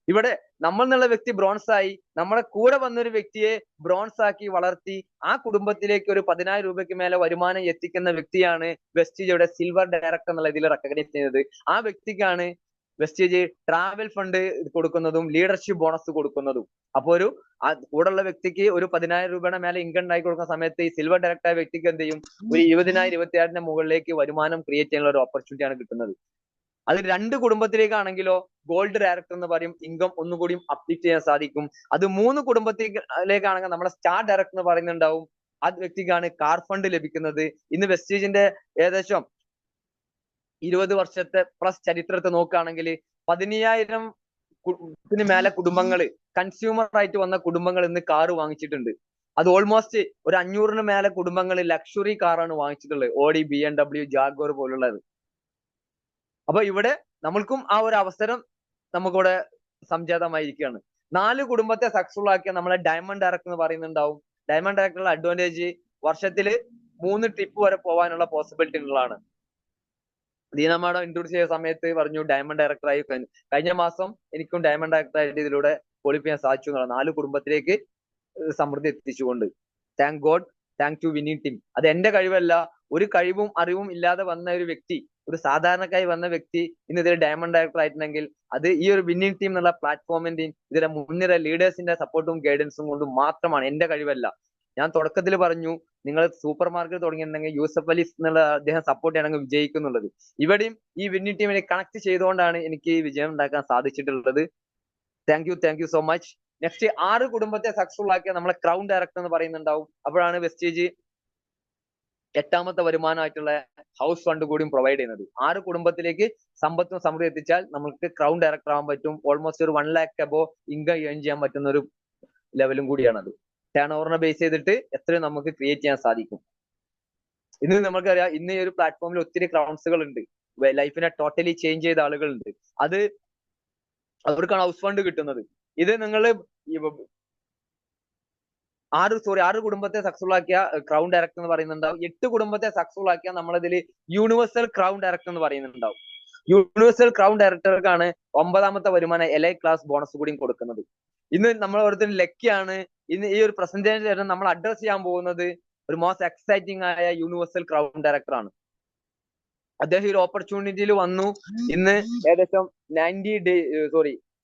S2: ഇവിടെ നമ്മൾ എന്നുള്ള വ്യക്തി ബ്രോൺസ് ആയി, നമ്മളെ കൂടെ വന്നൊരു വ്യക്തിയെ ബ്രോൺസ് ആക്കി വളർത്തി ആ കുടുംബത്തിലേക്ക് ഒരു 10,000 രൂപയ്ക്ക് മേലെ വരുമാനം എത്തിക്കുന്ന വ്യക്തിയാണ് വെസ്റ്റേജ് ഇവിടെ സിൽവർ ഡയറക്ടർ എന്നുള്ള ഇതിൽ റെക്കഗ്നൈസ് ചെയ്യുന്നത്. ആ വ്യക്തിക്കാണ് വെസ്റ്റേജ് ട്രാവൽ ഫണ്ട് കൊടുക്കുന്നതും ലീഡർഷിപ്പ് ബോണസ് കൊടുക്കുന്നതും. അപ്പൊ ഒരു ആ കൂടെയുള്ള വ്യക്തിക്ക് ഒരു 10,000 രൂപയുടെ മേലെ ഇൻകം ഉണ്ടാക്കി കൊടുക്കുന്ന സമയത്ത് ഈ സിൽവർ ഡയറക്ടർ ആയ വ്യക്തിക്ക് എന്ത് ചെയ്യും? ഒരു 20,000 26,000 മുകളിലേക്ക് വരുമാനം ക്രിയേറ്റ് ചെയ്യാനുള്ള ഒരു ഓപ്പർച്യൂണിറ്റിയാണ് കിട്ടുന്നത്. അത് 2 കുടുംബത്തിലേക്കാണെങ്കിലോ ഗോൾഡ് ഡയറക്ടർ എന്ന് പറയും, ഇൻകം ഒന്നുകൂടിയും അപ്ഡേറ്റ് ചെയ്യാൻ സാധിക്കും. അത് 3 കുടുംബത്തിലേക്കാണെങ്കിൽ നമ്മളെ സ്റ്റാർ ഡയറക്ടർ എന്ന് പറയുന്നുണ്ടാവും. ആ വ്യക്തിക്കാണ് കാർ ഫണ്ട് ലഭിക്കുന്നത്. ഇന്ന് വെസ്റ്റേജിന്റെ ഏകദേശം 20 വർഷത്തെ പ്ലസ് ചരിത്രത്തെ നോക്കുകയാണെങ്കിൽ 15,000 മേലെ കുടുംബങ്ങള് കൺസ്യൂമർ ആയിട്ട് വന്ന കുടുംബങ്ങൾ ഇന്ന് കാറ് വാങ്ങിച്ചിട്ടുണ്ട്. അത് ഓൾമോസ്റ്റ് ഒരു 500 മേലെ കുടുംബങ്ങൾ ലക്ഷറി കാറാണ് വാങ്ങിച്ചിട്ടുള്ളത്, ഓഡി, BMW, ജാഗ്വർ പോലുള്ളത്. അപ്പൊ ഇവിടെ നമ്മൾക്കും ആ ഒരു അവസരം നമുക്കിവിടെ സംജാതമായിരിക്കുകയാണ്. 4 കുടുംബത്തെ സക്സസ്ഫുൾ ആക്കിയ നമ്മളെ ഡയമണ്ട് ഡയറക്ടർ എന്ന് പറയുന്നുണ്ടാവും. ഡയമണ്ട് ഡയറക്ടറുടെ അഡ്വാൻറ്റേജ് വർഷത്തില് 3 ട്രിപ്പ് വരെ പോകാനുള്ള പോസിബിലിറ്റി ഉള്ളതാണ്. ദീനമാടം ഇൻട്രൊഡ്യൂസ് ചെയ്ത സമയത്ത് പറഞ്ഞു ഡയമണ്ട് ഡയറക്ടറായി. കഴിഞ്ഞ മാസം എനിക്കും ഡയമണ്ട് ഡയറക്ടറായിട്ട് ഇതിലൂടെ ക്വാളിഫൈ ചെയ്യാൻ സാധിച്ചു എന്നുള്ള 4 കുടുംബത്തിലേക്ക് സമൃദ്ധി എത്തിച്ചുകൊണ്ട്. Thank God, thank to winning team. അത് എന്റെ കഴിവല്ല, ഒരു കഴിവും അറിവും ഇല്ലാതെ വന്ന ഒരു വ്യക്തി, ഒരു സാധാരണക്കായി വന്ന വ്യക്തി ഇന്ന് ഇതിൽ ഡയമണ്ട് ഡയറക്ടർ ആയിട്ടുണ്ടെങ്കിൽ അത് ഈ ഒരു വിന്നിംഗ് ടീം എന്നുള്ള പ്ലാറ്റ്ഫോമിന്റെയും ഇതിലെ മുൻനിര ലീഡേഴ്സിന്റെ സപ്പോർട്ടും ഗൈഡൻസും കൊണ്ട് മാത്രമാണ്, എന്റെ കഴിവല്ല. ഞാൻ തുടക്കത്തിൽ പറഞ്ഞു, നിങ്ങൾ സൂപ്പർ മാർക്കറ്റ് തുടങ്ങിയിട്ടുണ്ടെങ്കിൽ യൂസഫ് അലി എന്നുള്ള അദ്ദേഹം സപ്പോർട്ട് ചെയ്യണമെങ്കിൽ വിജയിക്കുന്നുള്ളത്. ഇവിടെയും ഈ വിന്നിംഗ് ടീമിനെ കണക്ട് ചെയ്തുകൊണ്ടാണ് എനിക്ക് ഈ വിജയം ഉണ്ടാക്കാൻ സാധിച്ചിട്ടുള്ളത്. Thank you so much. Next 6 കുടുംബത്തെ സക്സസ്ഫുൾ ആക്കിയ നമ്മളെ ക്രൗൺ ഡയറക്ടർ എന്ന് പറയുന്നുണ്ടാവും. അപ്പോഴാണ് വെസ്റ്റേജ് 8ാമത്തെ വരുമാനമായിട്ടുള്ള ഹൗസ് ഫണ്ട് കൂടിയും പ്രൊവൈഡ് ചെയ്യുന്നത്. 6 കുടുംബത്തിലേക്ക് സമ്പത്തും സമൃദ്ധി എത്തിച്ചാൽ നമുക്ക് ക്രൗൺ ഡയറക്ടർ ആവാൻ പറ്റും. ഓൾമോസ്റ്റ് ഒരു 1 lakh അബോ ഇൻകം ഏൺ ചെയ്യാൻ പറ്റുന്ന ഒരു ലെവലും കൂടിയാണത്. ടേൺ ഓവറിനെ ബേസ് ചെയ്തിട്ട് എത്രയും നമുക്ക് ക്രിയേറ്റ് ചെയ്യാൻ സാധിക്കും. ഇന്ന് നമുക്കറിയാം, ഇന്ന് ഈ ഒരു പ്ലാറ്റ്ഫോമിൽ ഒത്തിരി ക്രൗൺസുകൾ ഉണ്ട്, ലൈഫിനെ ടോട്ടലി ചേഞ്ച് ചെയ്ത ആളുകളുണ്ട്. അത് അവർക്കാണ് ഹൗസ് ഫണ്ട് കിട്ടുന്നത്. ഇത് നിങ്ങൾ 6 കുടുംബത്തെ സക്സസ്ഫുൾ ആക്കിയ ക്രൗൺ ഡയറക്ടർ എന്ന് പറയുന്നുണ്ടാവും. 8 കുടുംബത്തെ സക്സസ്ഫുൾ ആക്കിയ നമ്മളതിൽ യൂണിവേഴ്സൽ ക്രൗൺ ഡയറക്ടർ എന്ന് പറയുന്നുണ്ടാവും. യൂണിവേഴ്സൽ ക്രൗൺ ഡയറക്ടർക്കാണ് 9ാമത്തെ വരുമാനം എലൈ ക്ലാസ് ബോണസ് കൂടിയും കൊടുക്കുന്നത്. ഇന്ന് നമ്മൾ ഓരോരുത്തരും ലക്കിയാണ്. ഇന്ന് ഈ ഒരു പ്രസന്റേഷൻ നമ്മൾ അഡ്രസ് ചെയ്യാൻ പോകുന്നത് ഒരു മോസ്റ്റ് എക്സൈറ്റിംഗ് ആയ യൂണിവേഴ്സൽ ക്രൗൺ ഡയറക്ടർ ആണ്. അദ്ദേഹം ഒരു ഓപ്പർച്യൂണിറ്റിയിൽ വന്നു. ഇന്ന് ഏകദേശം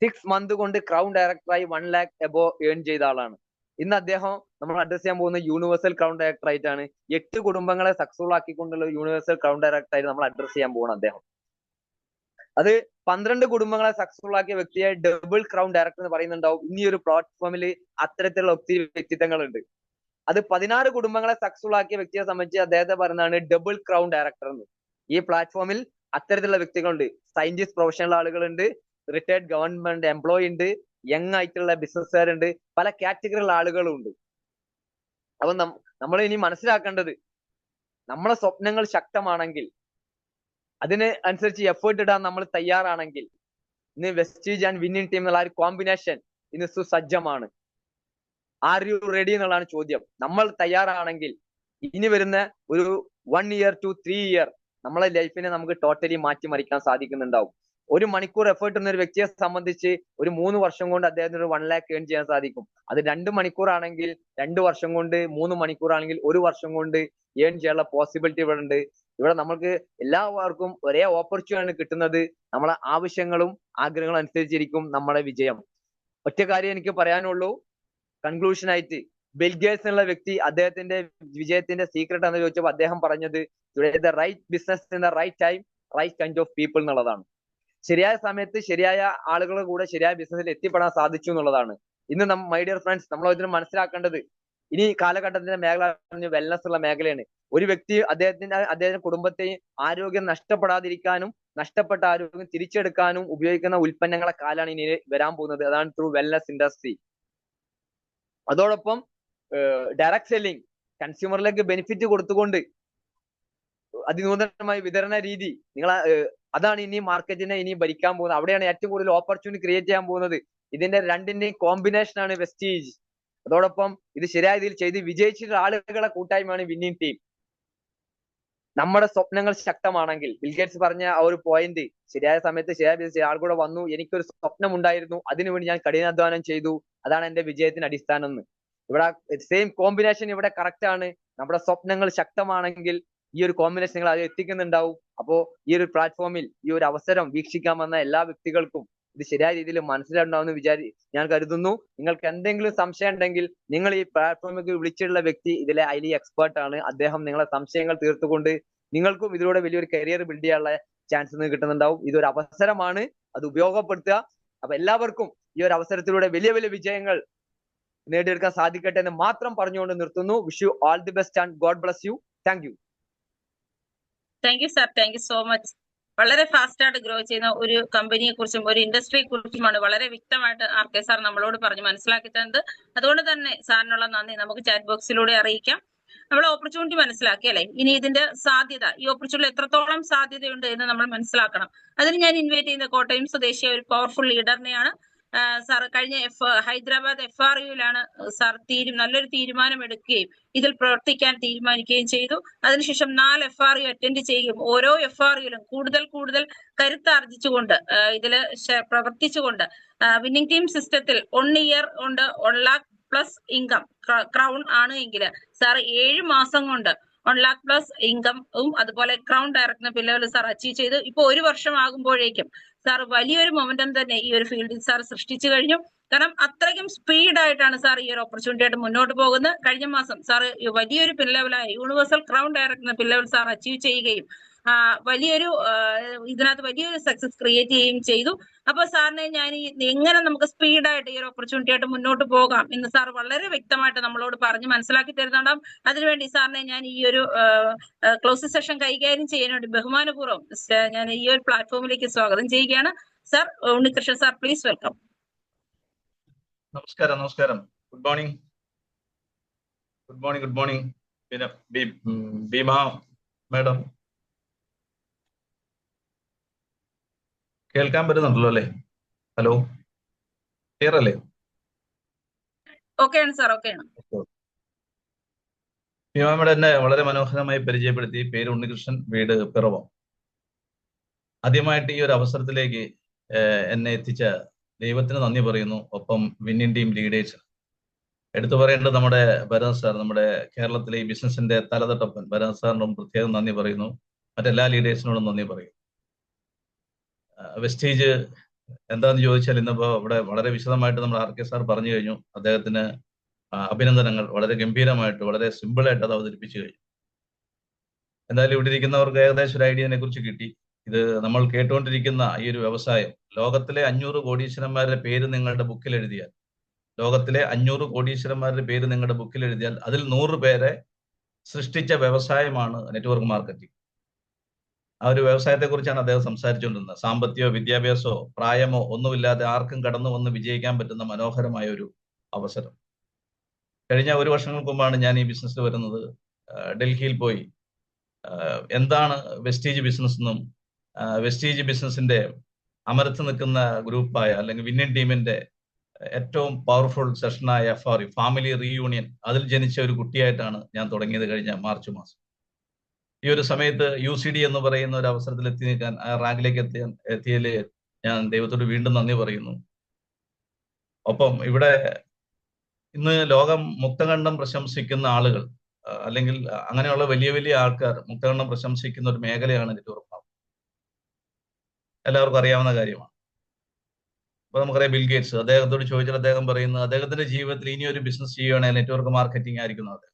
S2: 6 മന്ത് കൊണ്ട് ക്രൗൺ ഡയറക്ടറായി 1 lakh എബോ ഏൺ ചെയ്ത ആളാണ്. ഇന്ന് അദ്ദേഹം നമ്മൾ അഡ്രസ് ചെയ്യാൻ പോകുന്ന യൂണിവേഴ്സൽ ക്രൗൺ ഡയറക്ടർ ആയിട്ടാണ്. 8 കുടുംബങ്ങളെ സക്സസ്ഫുൾ ആക്കിക്കൊണ്ടുള്ള യൂണിവേഴ്സൽ ക്രൗൺ ഡയറക്ടർ ആയിട്ട് നമ്മൾ അഡ്രസ് ചെയ്യാൻ പോകുന്ന അദ്ദേഹം. അത് 12 കുടുംബങ്ങളെ സക്സസ്ഫുൾ ആക്കിയ വ്യക്തിയെ ഡബിൾ ക്രൗൺ ഡയറക്ടർ എന്ന് പറയുന്നുണ്ടാവും. ഇനി ഒരു പ്ലാറ്റ്ഫോമിൽ അത്തരത്തിലുള്ള ഒത്തിരി വ്യക്തിത്വങ്ങളുണ്ട്. അത് 16 കുടുംബങ്ങളെ സക്സസ്ഫുൾ ആക്കിയ വ്യക്തിയെ സംബന്ധിച്ച് അദ്ദേഹത്തെ പറയുന്നതാണ് ഡബിൾ ക്രൗൺ ഡയറക്ടർ എന്ന്. ഈ പ്ലാറ്റ്ഫോമിൽ അത്തരത്തിലുള്ള വ്യക്തികളുണ്ട്. സയന്റിസ്റ്റ് പ്രൊഫഷണൽ ആളുകളുണ്ട്, റിട്ടയർഡ് ഗവൺമെന്റ് എംപ്ലോയി ഉണ്ട്, യങ് ആയിട്ടുള്ള ബിസിനസ്സുകാരുണ്ട്, പല കാറ്റഗറിയിലുള്ള ആളുകളും ഉണ്ട്. അപ്പൊ നമ്മൾ ഇനി മനസ്സിലാക്കേണ്ടത്, നമ്മളെ സ്വപ്നങ്ങൾ ശക്തമാണെങ്കിൽ, അതിന് അനുസരിച്ച് എഫേർട്ട് ഇടാൻ നമ്മൾ തയ്യാറാണെങ്കിൽ, ഇന്ന് വെസ്റ്റീജ് ആൻഡ് വിന്നിംഗ് ടീം എന്നുള്ള ഒരു കോമ്പിനേഷൻ ഇന്ന് സുസജ്ജമാണ്. ആർ യു റെഡി എന്നുള്ളതാണ് ചോദ്യം. നമ്മൾ തയ്യാറാണെങ്കിൽ ഇനി വരുന്ന ഒരു 1 year to 3 year നമ്മളെ ലൈഫിനെ നമുക്ക് ടോട്ടലി മാറ്റിമറിക്കാൻ സാധിക്കുന്നുണ്ടാവും. 1 മണിക്കൂർ എഫേർട്ട് എന്ന ഒരു വ്യക്തിയെ സംബന്ധിച്ച് ഒരു 3 വർഷം കൊണ്ട് അദ്ദേഹത്തിന് 1 lakh ഏൺ ചെയ്യാൻ സാധിക്കും. അത് 2 മണിക്കൂറാണെങ്കിൽ 2 വർഷം കൊണ്ട്, 3 മണിക്കൂറാണെങ്കിൽ 1 വർഷം കൊണ്ട് ഏൺ ചെയ്യാനുള്ള പോസിബിലിറ്റി ഇവിടെ ഉണ്ട്. ഇവിടെ നമുക്ക് എല്ലാവർക്കും ഒരേ ഓപ്പർച്യൂണിറ്റി കിട്ടുന്നത്. നമ്മളെ ആവശ്യങ്ങളും ആഗ്രഹങ്ങളും അനുസരിച്ചിരിക്കും നമ്മുടെ വിജയം. ഒറ്റ കാര്യം എനിക്ക് പറയാനുള്ളൂ കൺക്ലൂഷൻ ആയിട്ട്. ബിൽഗേറ്റ്സ് എന്നുള്ള വ്യക്തി അദ്ദേഹത്തിന്റെ വിജയത്തിന്റെ സീക്രട്ട് എന്ന് ചോദിച്ചപ്പോൾ അദ്ദേഹം പറഞ്ഞത് the right business in the right time, right kind of people എന്നുള്ളതാണ്. ശരിയായ സമയത്ത് ശരിയായ ആളുകളുടെ കൂടെ ശരിയായ ബിസിനസ്സിൽ എത്തിപ്പെടാൻ സാധിച്ചു എന്നുള്ളതാണ്. ഇന്ന് മൈ ഡിയർ ഫ്രണ്ട്സ്, നമ്മൾ ഇതിന് മനസ്സിലാക്കേണ്ടത് ഇനി കാലഘട്ടത്തിന്റെ മേഖല വെൽനസ് ഉള്ള മേഖലയാണ്. ഒരു വ്യക്തി അദ്ദേഹത്തിന്റെ കുടുംബത്തെയും ആരോഗ്യം നഷ്ടപ്പെടാതിരിക്കാനും നഷ്ടപ്പെട്ട ആരോഗ്യം തിരിച്ചെടുക്കാനും ഉപയോഗിക്കുന്ന ഉൽപ്പന്നങ്ങളെ കാലാണ് ഇനി വരാൻ പോകുന്നത്. അതാണ് ത്രൂ വെൽനസ് ഇൻഡസ്ട്രി. അതോടൊപ്പം ഡയറക്ട് സെല്ലിംഗ്, കൺസ്യൂമറിലേക്ക് ബെനിഫിറ്റ് കൊടുത്തുകൊണ്ട് അതിനൂതനമായ വിതരണ രീതി, അതാണ് ഇനി മാർക്കറ്റിനെ ഇനി ഭരിക്കാൻ പോകുന്നത്. അവിടെയാണ് ഏറ്റവും കൂടുതൽ ഓപ്പർച്യൂണിറ്റി ക്രിയേറ്റ് ചെയ്യാൻ പോകുന്നത്. ഇതിന്റെ രണ്ടിന്റെയും കോമ്പിനേഷൻ ആണ് വെസ്റ്റീജ്. അതോടൊപ്പം ഇത് ശരിയായ രീതിയിൽ ചെയ്ത് വിജയിച്ചിട്ടുള്ള ആളുകളെ കൂട്ടായ്മയാണ് വിന്നിംഗ് ടീം. നമ്മുടെ സ്വപ്നങ്ങൾ ശക്തമാണെങ്കിൽ, ബിൽഗേറ്റ്സ് പറഞ്ഞ ആ ഒരു പോയിന്റ്, ശരിയായ സമയത്ത് ശരിയായ ആൾക്കൂടെ വന്നു, എനിക്കൊരു സ്വപ്നം ഉണ്ടായിരുന്നു, അതിനുവേണ്ടി ഞാൻ കഠിനാധ്വാനം ചെയ്തു, അതാണ് എന്റെ വിജയത്തിന് അടിസ്ഥാനം എന്ന്. ഇവിടെ സെയിം കോമ്പിനേഷൻ ഇവിടെ കറക്റ്റ് ആണ്. നമ്മുടെ സ്വപ്നങ്ങൾ ശക്തമാണെങ്കിൽ ഈ ഒരു കോമ്പിനേഷൻ നിങ്ങൾ അത് എത്തിക്കുന്നുണ്ടാവും. അപ്പോ ഈ ഒരു പ്ലാറ്റ്ഫോമിൽ ഈ ഒരു അവസരം വീക്ഷിക്കാൻ വന്ന എല്ലാ വ്യക്തികൾക്കും ഇത് ശരിയായ രീതിയിൽ മനസ്സിലുണ്ടാവുമെന്ന് ഞാൻ കരുതുന്നു. നിങ്ങൾക്ക് എന്തെങ്കിലും സംശയം ഉണ്ടെങ്കിൽ നിങ്ങൾ ഈ പ്ലാറ്റ്ഫോമിലേക്ക് വിളിച്ചിട്ടുള്ള വ്യക്തി ഇതിലെ ഹൈലി എക്സ്പേർട്ട് ആണ്. അദ്ദേഹം നിങ്ങളെ സംശയങ്ങൾ തീർത്തുകൊണ്ട് നിങ്ങൾക്കും ഇതിലൂടെ വലിയൊരു കരിയർ ബിൽഡ് ചെയ്യാനുള്ള ചാൻസ് കിട്ടുന്നുണ്ടാവും. ഇതൊരു അവസരമാണ്, അത് ഉപയോഗപ്പെടുത്തുക. അപ്പൊ എല്ലാവർക്കും ഈ ഒരു അവസരത്തിലൂടെ വലിയ വലിയ വിജയങ്ങൾ നേടിയെടുക്കാൻ സാധിക്കട്ടെ എന്ന് മാത്രം പറഞ്ഞുകൊണ്ട് നിർത്തുന്നു. Wish you all the best and God bless you. Thank you.
S1: Thank you sir, thank you so much. വളരെ ഫാസ്റ്റ് ആയിട്ട് ഗ്രോ ചെയ്യുന്ന ഒരു കമ്പനിയെ കുറിച്ചും ഒരു ഇൻഡസ്ട്രിയെ കുറിച്ചുമാണ് വളരെ വ്യക്തമായിട്ട് RK സാർ നമ്മളോട് പറഞ്ഞ് മനസ്സിലാക്കി തന്നത്. അതുകൊണ്ട് തന്നെ സാറിനുള്ള നന്ദി നമുക്ക് ചാറ്റ് ബോക്സിലൂടെ അറിയിക്കാം. നമ്മൾ ഓപ്പർച്യൂണിറ്റി മനസ്സിലാക്കി അല്ലെ. ഇനി ഇതിന്റെ സാധ്യത, ഈ ഓപ്പർച്യൂണിറ്റി എത്രത്തോളം സാധ്യതയുണ്ട് എന്ന് നമ്മൾ മനസ്സിലാക്കണം. അതിന് ഞാൻ ഇൻവൈറ്റ് ചെയ്യുന്ന കോട്ടയം സ്വദേശിയായ ഒരു പവർഫുൾ ലീഡറിനെയാണ്. സാർ കഴിഞ്ഞ ഹൈദരാബാദ് FRUയിലാണ് സാർ നല്ലൊരു തീരുമാനം എടുക്കുകയും ഇതിൽ പ്രവർത്തിക്കാൻ തീരുമാനിക്കുകയും ചെയ്തു. അതിനുശേഷം 4 FRU അറ്റൻഡ് ചെയ്യുകയും ഓരോ FRUയിലും കൂടുതൽ കരുത്താർജിച്ചുകൊണ്ട് ഇതിൽ പ്രവർത്തിച്ചുകൊണ്ട് വിന്നിംഗ് ടീം സിസ്റ്റത്തിൽ 1 ഇയർ കൊണ്ട് 1 lakh പ്ലസ് ഇൻകം ക്രൗൺ ആണ് എങ്കിൽ സാർ 7 മാസം കൊണ്ട് 1 lakh പ്ലസ് ഇൻകവും അതുപോലെ crown director level sir achieve ചെയ്തു. ഇപ്പൊ 1 വർഷം ആകുമ്പോഴേക്കും സാർ വലിയൊരു മൊമെന്റം തന്നെ ഈ ഒരു ഫീൽഡിൽ സാർ സൃഷ്ടിച്ചു കഴിഞ്ഞു. കാരണം അത്രയ്ക്കും സ്പീഡായിട്ടാണ് സാർ ഈ ഒരു ഓപ്പർച്യൂണിറ്റി ആയിട്ട് മുന്നോട്ട് പോകുന്നത്. കഴിഞ്ഞ മാസം സാർ വലിയൊരു ലെവലായ universal crown director level sir achieve ചെയ്യുകയും വലിയൊരു ഇതിനകത്ത് വലിയൊരു സക്സസ് ക്രിയേറ്റ് ചെയ്യുകയും ചെയ്തു. അപ്പൊ സാറിനെ ഞാൻ എങ്ങനെ നമുക്ക് സ്പീഡായിട്ട് ഈ ഒരു ഓപ്പർച്യൂണിറ്റി ആയിട്ട് മുന്നോട്ട് പോകാം എന്ന് സാർ വളരെ വ്യക്തമായിട്ട് നമ്മളോട് പറഞ്ഞ് മനസ്സിലാക്കി തരുന്നുണ്ടാവും. അതിനുവേണ്ടി സാറിനെ ഞാൻ ഈ ഒരു ക്ലോസ് സെഷൻ കൈകാര്യം ചെയ്യാൻ വേണ്ടി ബഹുമാനപൂർവ്വം ഞാൻ ഈ ഒരു പ്ലാറ്റ്ഫോമിലേക്ക് സ്വാഗതം ചെയ്യുകയാണ്. Sir Unnikrishnan sir, please welcome.
S4: നമസ്കാരം. Good morning. പിന്നെ ഭീമ മാഡം കേൾക്കാൻ പറ്റുന്നുണ്ടല്ലോ അല്ലേ? ഹലോ, ക്ലിയർ അല്ലേ?
S1: ഓക്കെയാണ് സാർ, ഓക്കെയാണ്.
S4: ഭീമ മാഡം എന്നെ വളരെ മനോഹരമായി പരിചയപ്പെടുത്തി. പേര് ഉണ്ണികൃഷ്ണൻ, വീട് പിറവം. ആദ്യമായിട്ട് ഈ ഒരു അവസരത്തിലേക്ക് എന്നെ എത്തിച്ച ദൈവത്തിന് നന്ദി പറയുന്നു. ഒപ്പം വിന്നിംഗ് ടീം ലീഡേഴ്സ് എടുത്തു പറയേണ്ടത് നമ്മുടെ ഭരത് സാർ, നമ്മുടെ കേരളത്തിലെ ഈ ബിസിനസിന്റെ തലതൊട്ടപ്പൻ ഭരത് സാറിനും പ്രത്യേകം നന്ദി പറയുന്നു. മറ്റെല്ലാ ലീഡേഴ്സിനോടും നന്ദി പറയും. വെസ്റ്റേജ് എന്താന്ന് ചോദിച്ചാൽ ഇന്നിപ്പോ ഇവിടെ വളരെ വിശദമായിട്ട് നമ്മൾ RK സാർ പറഞ്ഞു കഴിഞ്ഞു. അദ്ദേഹത്തിന് അഭിനന്ദനങ്ങൾ. വളരെ ഗംഭീരമായിട്ട് വളരെ സിമ്പിളായിട്ട് അത് അവതരിപ്പിച്ചു കഴിഞ്ഞു. എന്തായാലും ഇവിടെ ഇരിക്കുന്നവർക്ക് ഏകദേശം ഒരു ഐഡിയനെ കുറിച്ച് കിട്ടി. ഇത് നമ്മൾ കേട്ടുകൊണ്ടിരിക്കുന്ന ഈ ഒരു വ്യവസായം ലോകത്തിലെ 500 കോടീശ്വരന്മാരുടെ പേര് നിങ്ങളുടെ ബുക്കിൽ എഴുതിയാൽ, അതിൽ 100 പേരെ സൃഷ്ടിച്ച വ്യവസായമാണ് നെറ്റ്വർക്ക് മാർക്കറ്റിംഗ്. ആ ഒരു വ്യവസായത്തെ കുറിച്ചാണ് അദ്ദേഹം സംസാരിച്ചുകൊണ്ടിരുന്നത്. സാമ്പത്തികമോ വിദ്യാഭ്യാസമോ പ്രായമോ ഒന്നുമില്ലാതെ ആർക്കും കടന്നു വന്ന് വിജയിക്കാൻ പറ്റുന്ന മനോഹരമായ ഒരു അവസരം. കഴിഞ്ഞ 1 വർഷങ്ങൾക്ക് മുമ്പാണ് ഞാൻ ഈ ബിസിനസ്സിൽ വരുന്നത്. ഡൽഹിയിൽ പോയി എന്താണ് വെസ്റ്റേജ് ബിസിനസ് എന്നും വെസ്റ്റേജ് ബിസിനസിന്റെ അമരത്ത് നിൽക്കുന്ന ഗ്രൂപ്പായ അല്ലെങ്കിൽ വിന്നിംഗ് ടീമിന്റെ ഏറ്റവും പവർഫുൾ സെഷനായ FRU ഫാമിലി റീയൂണിയൻ, അതിൽ ജനിച്ച ഒരു കുട്ടിയായിട്ടാണ് ഞാൻ തുടങ്ങിയത് കഴിഞ്ഞ മാർച്ച് മാസം. ഈ ഒരു സമയത്ത് UCD എന്ന് പറയുന്ന ഒരു അവസരത്തിൽ എത്തി നിൽക്കാൻ, ആ റാങ്കിലേക്ക് എത്തിയതിൽ ഞാൻ ദൈവത്തോട് വീണ്ടും നന്ദി പറയുന്നു. ഒപ്പം ഇവിടെ ഇന്ന് ലോകം മുക്തകണ്ഠം പ്രശംസിക്കുന്ന ആളുകൾ, അല്ലെങ്കിൽ അങ്ങനെയുള്ള വലിയ ആൾക്കാർ മുക്തകണ്ഠം പ്രശംസിക്കുന്ന ഒരു മേഖലയാണ് നെറ്റ്വർക്ക് മാർക്കറ്റിംഗ്. എല്ലാവർക്കും അറിയാവുന്ന കാര്യമാണ്. അപ്പൊ നമുക്കറിയാം ബിൽ ഗേറ്റ്സ്, അദ്ദേഹത്തോട് ചോദിച്ചാൽ അദ്ദേഹം പറയുന്നത് അദ്ദേഹത്തിന്റെ ജീവിതത്തിൽ ഇനി ഒരു ബിസിനസ് ചെയ്യുകയാണെങ്കിൽ നെറ്റ്വർക്ക് മാർക്കറ്റിംഗ് ആയിരിക്കുന്നത്.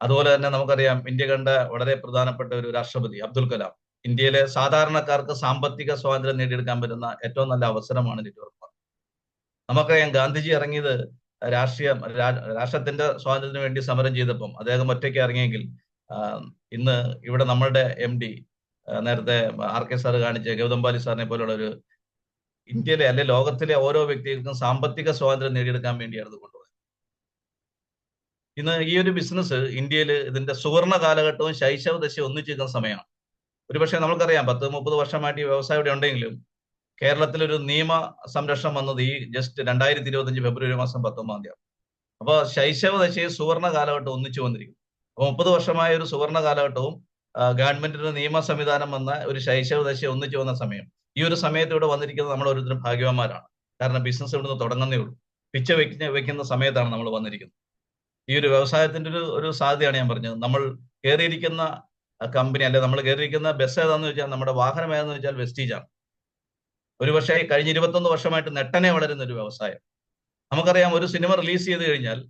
S4: അതുപോലെ തന്നെ നമുക്കറിയാം ഇന്ത്യ കണ്ട വളരെ പ്രധാനപ്പെട്ട ഒരു രാഷ്ട്രപതി അബ്ദുൽ കലാം, ഇന്ത്യയിലെ സാധാരണക്കാർക്ക് സാമ്പത്തിക സ്വാതന്ത്ര്യം നേടിയെടുക്കാൻ പറ്റുന്ന ഏറ്റവും നല്ല അവസരമാണ് നെറ്റ്വർക്ക് മാർക്കറ്റിംഗ്. നമുക്കറിയാം ഗാന്ധിജി ഇറങ്ങിയത് രാഷ്ട്രത്തിന്റെ സ്വാതന്ത്ര്യത്തിന് വേണ്ടി സമരം ചെയ്തപ്പം അദ്ദേഹം ഒറ്റയ്ക്ക് ഇറങ്ങിയെങ്കിൽ ഇന്ന് ഇവിടെ നമ്മളുടെ MD നേരത്തെ RK സാർ കാണിച്ച ഗൗതംബാലി സാറിനെ പോലുള്ള ഒരു ഇന്ത്യയിലെ അല്ലെ ലോകത്തിലെ ഓരോ വ്യക്തികൾക്കും സാമ്പത്തിക സ്വാതന്ത്ര്യം നേടിയെടുക്കാൻ വേണ്ടിയാണ് ഇത് കൊണ്ടുപോയത്. ഇന്ന് ഈ ഒരു ബിസിനസ് ഇന്ത്യയിൽ ഇതിന്റെ സുവർണ കാലഘട്ടവും ശൈശവ ദശയും ഒന്നിച്ചിരിക്കുന്ന സമയമാണ്. ഒരുപക്ഷെ നമുക്കറിയാം 10-30 വർഷമായിട്ട് ഈ വ്യവസായം ഇവിടെ ഉണ്ടെങ്കിലും കേരളത്തിലൊരു നിയമ സംരക്ഷണം വന്നത് ഈ ജസ്റ്റ് 2025 ഫെബ്രുവരി മാസം 19 അപ്പൊ ശൈശവ ദശയും സുവർണ കാലഘട്ടം ഒന്നിച്ചു വന്നിരിക്കുന്നു. അപ്പൊ 30 വർഷമായ ഒരു സുവർണ കാലഘട്ടവും ഗവൺമെന്റിന്റെ നിയമ സംവിധാനം വന്ന ഒരു ശൈശവ ദശ ഒന്നിച്ചു വന്ന സമയം. ഈ ഒരു സമയത്ത് ഇവിടെ വന്നിരിക്കുന്നത് നമ്മൾ ഓരോരുത്തരും ഭാഗ്യവാന്മാരാണ്. കാരണം ബിസിനസ് ഇവിടുന്ന് തുടങ്ങുന്നേ ഉള്ളൂ. പിച്ച വെക്കുന്ന സമയത്താണ് നമ്മൾ വന്നിരിക്കുന്നത്. ഈ ഒരു വ്യവസായത്തിന്റെ ഒരു സാധ്യതയാണ് ഞാൻ പറഞ്ഞത്. നമ്മൾ കയറിയിരിക്കുന്ന കമ്പനി അല്ലെ നമ്മൾ കയറിയിരിക്കുന്ന ബസ് ഏതാന്ന് വെച്ചാൽ, നമ്മുടെ വാഹനം ഏതാന്ന് വെച്ചാൽ വെസ്റ്റീജ് ആണ്. ഒരുപക്ഷെ കഴിഞ്ഞ 21 വർഷമായിട്ട് നെട്ടനെ വളരുന്ന ഒരു വ്യവസായം. നമുക്കറിയാം ഒരു സിനിമ റിലീസ് ചെയ്ത് കഴിഞ്ഞാൽ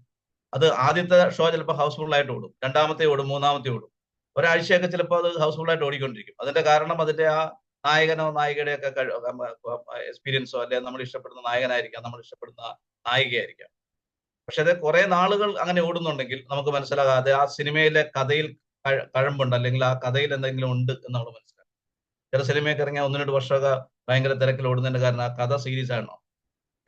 S4: അത് ആദ്യത്തെ ഷോ ചിലപ്പോൾ ഹൗസ്ഫുൾ ആയിട്ട് ഓടും, രണ്ടാമത്തെ ഓടും, മൂന്നാമത്തെ ഓടും, ഒരാഴ്ചയൊക്കെ ചിലപ്പോൾ അത് ഹൗസ്ഫുൾ ആയിട്ട് ഓടിക്കൊണ്ടിരിക്കും. അതിന്റെ കാരണം അതിന്റെ ആ നായകനോ നായികയുടെയൊക്കെ എക്സ്പീരിയൻസോ, അല്ലെങ്കിൽ നമ്മൾ ഇഷ്ടപ്പെടുന്ന നായകനായിരിക്കാം, നമ്മൾ ഇഷ്ടപ്പെടുന്ന നായികയായിരിക്കാം. പക്ഷെ അത് കുറെ നാളുകൾ അങ്ങനെ ഓടുന്നുണ്ടെങ്കിൽ നമുക്ക് മനസ്സിലാകാതെ ആ സിനിമയിലെ കഥയിൽ കഴമ്പുണ്ട്, അല്ലെങ്കിൽ ആ കഥയിൽ എന്തെങ്കിലും ഉണ്ട് എന്ന് നമ്മൾ മനസ്സിലാക്കും. ചില സിനിമയൊക്കെ ഇറങ്ങിയ 1-2 വർഷമൊക്കെ ഭയങ്കര തിരക്കിൽ ഓടുന്നതിന്റെ കാരണം ആ കഥ സീരീസ് ആണോ?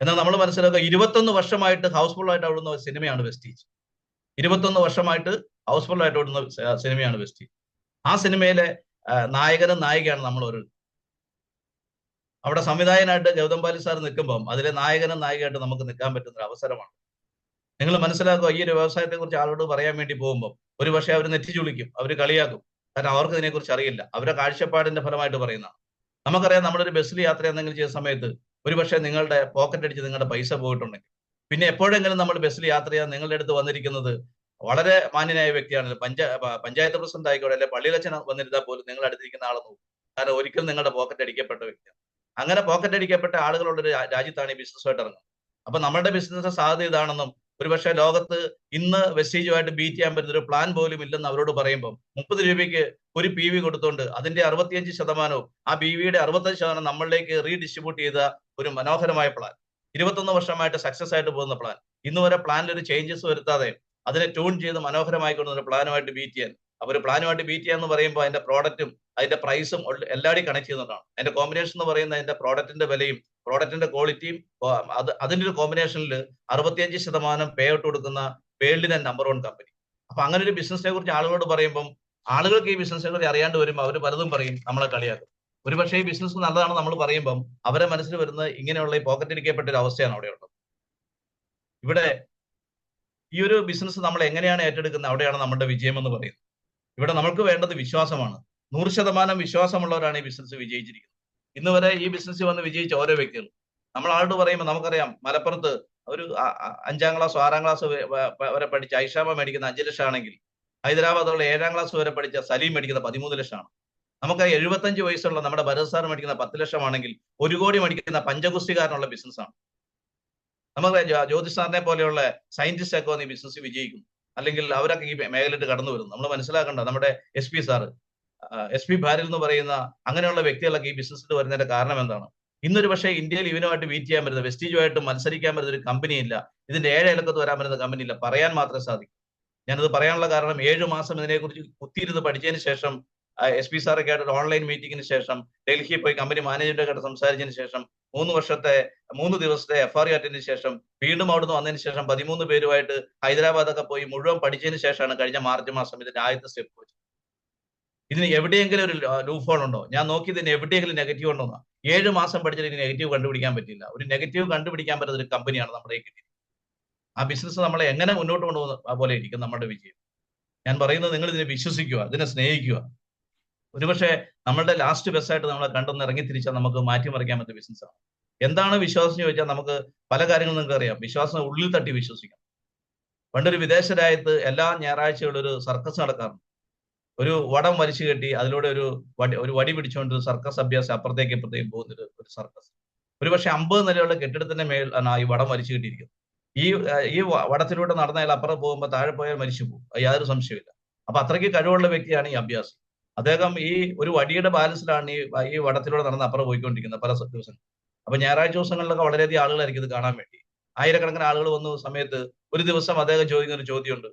S4: എന്നാൽ നമ്മൾ മനസ്സിലാക്കുക 21 വർഷമായിട്ട് ഹൗസ്ഫുൾ ആയിട്ട് ഓടുന്ന സിനിമയാണ് വെസ്റ്റീജ്. 21 വർഷമായിട്ട് ഹൗസ്ഫുൾ ആയിട്ട് ഓടുന്ന സിനിമയാണ് വെസ്റ്റീജ്. ആ സിനിമയിലെ നായകനും നായികയാണ് നമ്മൾ ഒരു അവിടെ സംവിധായകനായിട്ട് ഗൗതം ബാലി സാർ നിൽക്കുമ്പം അതിലെ നായകനും നായികയായിട്ട് നമുക്ക് നിൽക്കാൻ പറ്റുന്ന ഒരു അവസരമാണ്. നിങ്ങൾ മനസ്സിലാക്കുക, ഈ ഒരു വ്യവസായത്തെ കുറിച്ച് ആളോട് പറയാൻ വേണ്ടി പോകുമ്പോൾ ഒരു പക്ഷേ അവർ നെറ്റിച്ചുളിക്കും, അവർ കളിയാക്കും. കാരണം അവർക്ക് ഇതിനെക്കുറിച്ച് അറിയില്ല. അവരുടെ കാഴ്ചപ്പാടിന്റെ ഫലമായിട്ട് പറയുന്നതാണ്. നമുക്കറിയാം, നമ്മളൊരു ബസ്സിൽ യാത്ര എന്തെങ്കിലും ചെയ്യുന്ന സമയത്ത് ഒരു പക്ഷേ നിങ്ങളുടെ പോക്കറ്റ് അടിച്ച് നിങ്ങളുടെ പൈസ പോയിട്ടുണ്ടെങ്കിൽ പിന്നെ എപ്പോഴെങ്കിലും നമ്മൾ ബസ്സിൽ യാത്ര ചെയ്യാൻ നിങ്ങളുടെ അടുത്ത് വന്നിരിക്കുന്നത് വളരെ മാന്യനായ വ്യക്തിയാണ്. പഞ്ചായത്ത് പ്രസിഡന്റ് ആയിക്കോട്ടെ, അല്ലെ പള്ളിയിലച്ഛൻ വന്നിരുന്നാൽ പോലും നിങ്ങൾ അടുത്തിരിക്കുന്ന ആളെ നോക്കും. കാരണം ഒരിക്കലും നിങ്ങളുടെ പോക്കറ്റ് അടിക്കപ്പെട്ട വ്യക്തിയാണ്. അങ്ങനെ പോക്കറ്റ് അടിക്കപ്പെട്ട ആളുകളുള്ള ഒരു രാജ്യത്താണ് ഈ ബിസിനസ്സുമായിട്ട് ഇറങ്ങുന്നത്. അപ്പൊ നമ്മുടെ ബിസിനസ് സാധ്യത ഇതാണെന്നും ഒരുപക്ഷെ ലോകത്ത് ഇന്ന് വെസ്റ്റീജുമായിട്ട് ബീറ്റ് ചെയ്യാൻ പറ്റുന്ന ഒരു പ്ലാൻ പോലും ഇല്ലെന്ന് അവരോട് പറയുമ്പോൾ 30 രൂപയ്ക്ക് ഒരു PV കൊടുത്തുകൊണ്ട് അതിന്റെ 65% ആ BVയുടെ 65% നമ്മളിലേക്ക് റീഡിസ്ട്രിബ്യൂട്ട് ചെയ്ത ഒരു മനോഹരമായ പ്ലാൻ, 21 വർഷമായിട്ട് സക്സസ് ആയിട്ട് പോകുന്ന പ്ലാൻ, ഇന്ന് വരെ പ്ലാനിൽ ഒരു ചേഞ്ചസ് വരുത്താതെ അതിനെ ട്യൂൺ ചെയ്ത് മനോഹരമായി കൊണ്ടുവന്ന ഒരു പ്ലാനുമായിട്ട് ബീറ്റ് ചെയ്യാൻ. അപ്പോൾ ഒരു പ്ലാനുമായിട്ട് ബീറ്റ് ചെയ്യാന്ന് പറയുമ്പോൾ അതിന്റെ പ്രോഡക്റ്റും അതിന്റെ പ്രൈസും എല്ലാവരും കണക്ട് ചെയ്യുന്നതാണ്. അതിന്റെ കോമ്പിനേഷൻ എന്ന് പറയുന്നത് അതിന്റെ പ്രോഡക്റ്റിന്റെ വിലയും പ്രോഡക്റ്റിന്റെ ക്വാളിറ്റിയും അതിന്റെ ഒരു കോമ്പിനേഷനിൽ 65% പേ ഔട്ട് കൊടുക്കുന്ന വേൾഡിലെ നമ്പർ 1 കമ്പനി. അപ്പൊ അങ്ങനെ ഒരു ബിസിനസിനെ കുറിച്ച് ആളുകളോട് പറയുമ്പം ആളുകൾക്ക് ഈ ബിസിനസിനെ കുറിച്ച് അറിയാണ്ട് വരുമ്പോൾ അവർ പലതും പറയും, നമ്മളെ കളിയാക്കും. ഒരുപക്ഷെ ഈ ബിസിനസ് നല്ലതാണ് നമ്മൾ പറയുമ്പം അവരെ മനസ്സിൽ വരുന്നത് ഇങ്ങനെയുള്ള ഈ പോക്കറ്റ് ഇരിക്കപ്പെട്ട ഒരു അവസ്ഥയാണ് അവിടെയുള്ളത്. ഇവിടെ ഈ ഒരു ബിസിനസ് നമ്മൾ എങ്ങനെയാണ് ഏറ്റെടുക്കുന്നത്, അവിടെയാണ് നമ്മുടെ വിജയം എന്ന് പറയുന്നത്. ഇവിടെ നമുക്ക് വേണ്ടത് വിശ്വാസമാണ്. 100% വിശ്വാസമുള്ളവരാണ് ഈ ബിസിനസ് വിജയിച്ചിരിക്കുന്നത്. ഇന്ന് വരെ ഈ ബിസിനസ്സിൽ വന്ന് വിജയിച്ച ഓരോ വ്യക്തികൾ നമ്മൾ ആളോട് പറയുമ്പോൾ നമുക്കറിയാം, മലപ്പുറത്ത് ഒരു 5ാം ക്ലാസ് 6ാം ക്ലാസ് വരെ പഠിച്ച ഐഷാമ മേടിക്കുന്ന 5 ലക്ഷം ആണെങ്കിൽ ഹൈദരാബാദുള്ള 7ാം ക്ലാസ് വരെ പഠിച്ച സലീം മേടിക്കുന്ന 13 ലക്ഷമാണ്. നമുക്ക് 75 വയസ്സുള്ള നമ്മുടെ ഭരത് സാർ മേടിക്കുന്ന 10 ലക്ഷമാണെങ്കിൽ 1 കോടി മേടിക്കുന്ന പഞ്ചഗുസ്തികാരനുള്ള ബിസിനസ്സാണ്. നമുക്ക് ജ്യോതിഷ് സാറിനെ പോലെയുള്ള സയന്റിസ്റ്റ് ഒക്കെ വന്ന് ഈ ബിസിനസ് വിജയിക്കും, അല്ലെങ്കിൽ അവരൊക്കെ ഈ മേഖലയിട്ട് കടന്നു വരുന്നു. നമ്മൾ മനസ്സിലാക്കേണ്ട, നമ്മുടെ SP സാറ്, SP ഭാരൽ എന്ന് പറയുന്ന അങ്ങനെയുള്ള വ്യക്തികളൊക്കെ ഈ ബിസിനസ്സിൽ വരുന്നതിന്റെ കാരണം എന്താണ്? ഇന്നൊരു പക്ഷേ ഇന്ത്യയിൽ ഇവനുമായിട്ട് ബീറ്റ് ചെയ്യാൻ പറ്റുന്ന, വെസ്റ്റീജുമായിട്ട് മത്സരിക്കാൻ പറ്റുന്ന ഒരു കമ്പനി ഇല്ല. ഇതിന്റെ 7 അയലക്കത്ത് വരാൻ പറ്റുന്ന കമ്പനി ഇല്ല. പറയാൻ മാത്രമേ സാധിക്കൂ. ഞാനത് പറയാനുള്ള കാരണം 7 മാസം ഇതിനെക്കുറിച്ച് കുത്തിയിരുന്ന് പഠിച്ചതിന് ശേഷം SP സാറൊക്കെ ആയിട്ട് ഓൺലൈൻ മീറ്റിംഗിന് ശേഷം ഡൽഹിയിൽ പോയി കമ്പനി മാനേജ്മെന്റൊക്കെ സംസാരിച്ചതിന് ശേഷം 3 ദിവസത്തെ FRE അറ്റൻഡിന് ശേഷം വീണ്ടും അവിടുന്ന് വന്നതിന് ശേഷം 13 പേരുമായിട്ട് ഹൈദരാബാദൊക്കെ പോയി മുഴുവൻ പഠിച്ചതിന് ശേഷമാണ് കഴിഞ്ഞ മാർച്ച് മാസം ഇതിന്റെ ആദ്യത്തെ സ്റ്റെപ്പ് വെച്ചത്. ഇതിന് എവിടെയെങ്കിലും ഒരു ലൂപ്പ് ഹോൾ ഉണ്ടോ? ഞാൻ നോക്കി ഇതിന് എവിടെയെങ്കിലും നെഗറ്റീവ് ഉണ്ടോ? 7 മാസം പഠിച്ചിട്ട് ഇതിന് നെഗറ്റീവ് കണ്ടുപിടിക്കാൻ പറ്റില്ല. ഒരു നെഗറ്റീവ് കണ്ടുപിടിക്കാൻ പറ്റുന്ന ഒരു കമ്പനിയാണ് നമ്മുടെ കിട്ടിയത്. ആ ബിസിനസ് നമ്മളെ എങ്ങനെ മുന്നോട്ട് കൊണ്ടുപോകുന്ന പോലെ ഇരിക്കും നമ്മുടെ വിജയം. ഞാൻ പറയുന്നത്, നിങ്ങൾ ഇതിനെ വിശ്വസിക്കുക, ഇതിനെ സ്നേഹിക്കുക. ഒരുപക്ഷെ നമ്മളുടെ ലാസ്റ്റ് ബെസ്റ്റായിട്ട് നമ്മളെ കണ്ടൊന്ന് ഇറങ്ങി തിരിച്ചാൽ നമുക്ക് മാറ്റിമറിക്കാൻ പറ്റുന്ന ബിസിനസ്സാണ്. എന്താണ് വിശ്വാസം എന്ന് ചോദിച്ചാൽ നമുക്ക് പല കാര്യങ്ങളും നിങ്ങൾക്ക് അറിയാം. വിശ്വാസം ഉള്ളിൽ തട്ടി വിശ്വസിക്കാം. പണ്ടൊരു വിദേശ രാജ്യത്ത് എല്ലാ ഞായറാഴ്ചകളും ഒരു സർക്കസ് നടക്കാറുണ്ട്. ഒരു വടം വലിച്ചു കെട്ടി അതിലൂടെ ഒരു വടി പിടിച്ചുകൊണ്ട് സർക്കസ് അഭ്യാസം അപ്പുറത്തേക്ക് ഇപ്പുറത്തേക്ക് പോകുന്നൊരു സർക്കസ്. ഒരുപക്ഷെ 50 നിലയുള്ള കെട്ടിടത്തിന്റെ മേൽ ആണ് ഈ വടം വലിച്ചു കെട്ടിയിരിക്കുന്നത്. ഈ വടത്തിലൂടെ നടന്നയാൾ അപ്പുറം പോകുമ്പോൾ താഴെ പോയാൽ മരിച്ചു പോകും, യാതൊരു സംശയമില്ല. അപ്പൊ അത്രയ്ക്ക് കഴിവുള്ള വ്യക്തിയാണ് ഈ അഭ്യാസം. അദ്ദേഹം ഈ ഒരു വടിയുടെ ബാലൻസിലാണ് ഈ വടത്തിലൂടെ നടന്ന് അപ്പുറം പോയിക്കൊണ്ടിരിക്കുന്നത് പല ദിവസങ്ങൾ. അപ്പൊ ഞായറാഴ്ച ദിവസങ്ങളിലൊക്കെ വളരെയധികം ആളുകളായിരിക്കും ഇത് കാണാൻ വേണ്ടി. ആയിരക്കണക്കിന് ആളുകൾ വന്ന സമയത്ത് ഒരു ദിവസം അദ്ദേഹം ചോദിക്കുന്ന ഒരു ചോദ്യമുണ്ട്,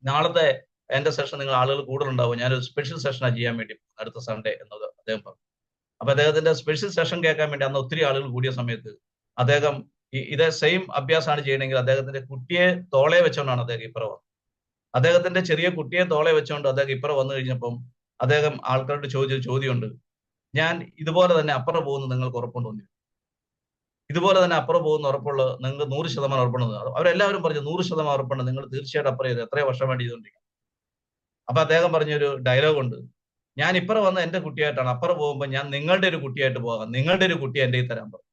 S4: നാളത്തെ എന്റെ സെഷൻ നിങ്ങൾ ആളുകൾ കൂടുതലുണ്ടാവും, ഞാനൊരു സ്പെഷ്യൽ സെഷനാണ് ചെയ്യാൻ വേണ്ടി അടുത്ത സൺഡേ എന്നത് അദ്ദേഹം പറഞ്ഞു. അപ്പൊ അദ്ദേഹത്തിന്റെ സ്പെഷ്യൽ സെഷൻ കേൾക്കാൻ വേണ്ടി അന്ന് ഒത്തിരി ആളുകൾ കൂടിയ സമയത്ത് അദ്ദേഹം ഇതേ സെയിം അഭ്യാസമാണ് ചെയ്യണമെങ്കിൽ അദ്ദേഹത്തിന്റെ കുട്ടിയെ തോളെ വെച്ചുകൊണ്ടാണ് അദ്ദേഹം ഇപ്പുറം വന്നത്. അദ്ദേഹത്തിന്റെ ചെറിയ കുട്ടിയെ തോളെ വെച്ചുകൊണ്ട് അദ്ദേഹം ഇപ്പുറം വന്നു കഴിഞ്ഞപ്പം അദ്ദേഹം ആൾക്കാരോട് ചോദിച്ച ചോദ്യമുണ്ട്, ഞാൻ ഇതുപോലെ തന്നെ അപ്പുറം പോകുന്നു നിങ്ങൾക്ക് ഉറപ്പുണ്ടോ? ഇതുപോലെ തന്നെ അപ്പുറം പോകുന്ന ഉറപ്പുള്ള നിങ്ങൾക്ക് 100% ഉറപ്പുണ്ടെന്ന്. അവരെല്ലാവരും പറഞ്ഞു 100% ഉറപ്പുണ്ട്, നിങ്ങൾ തീർച്ചയായിട്ടും അപ്പുറം ചെയ്ത് എത്രയോ വർഷം വേണ്ടി ചെയ്തുകൊണ്ടിരിക്കും. അപ്പൊ അദ്ദേഹം പറഞ്ഞൊരു ഡയലോഗ് ഉണ്ട്, ഞാൻ ഇപ്പുറം വന്ന എന്റെ കുട്ടിയായിട്ടാണ്, അപ്പുറം പോകുമ്പോൾ ഞാൻ നിങ്ങളുടെ ഒരു കുട്ടിയായിട്ട് പോകാം, നിങ്ങളുടെ ഒരു കുട്ടിയെ എന്റെ തരാൻ പറഞ്ഞു.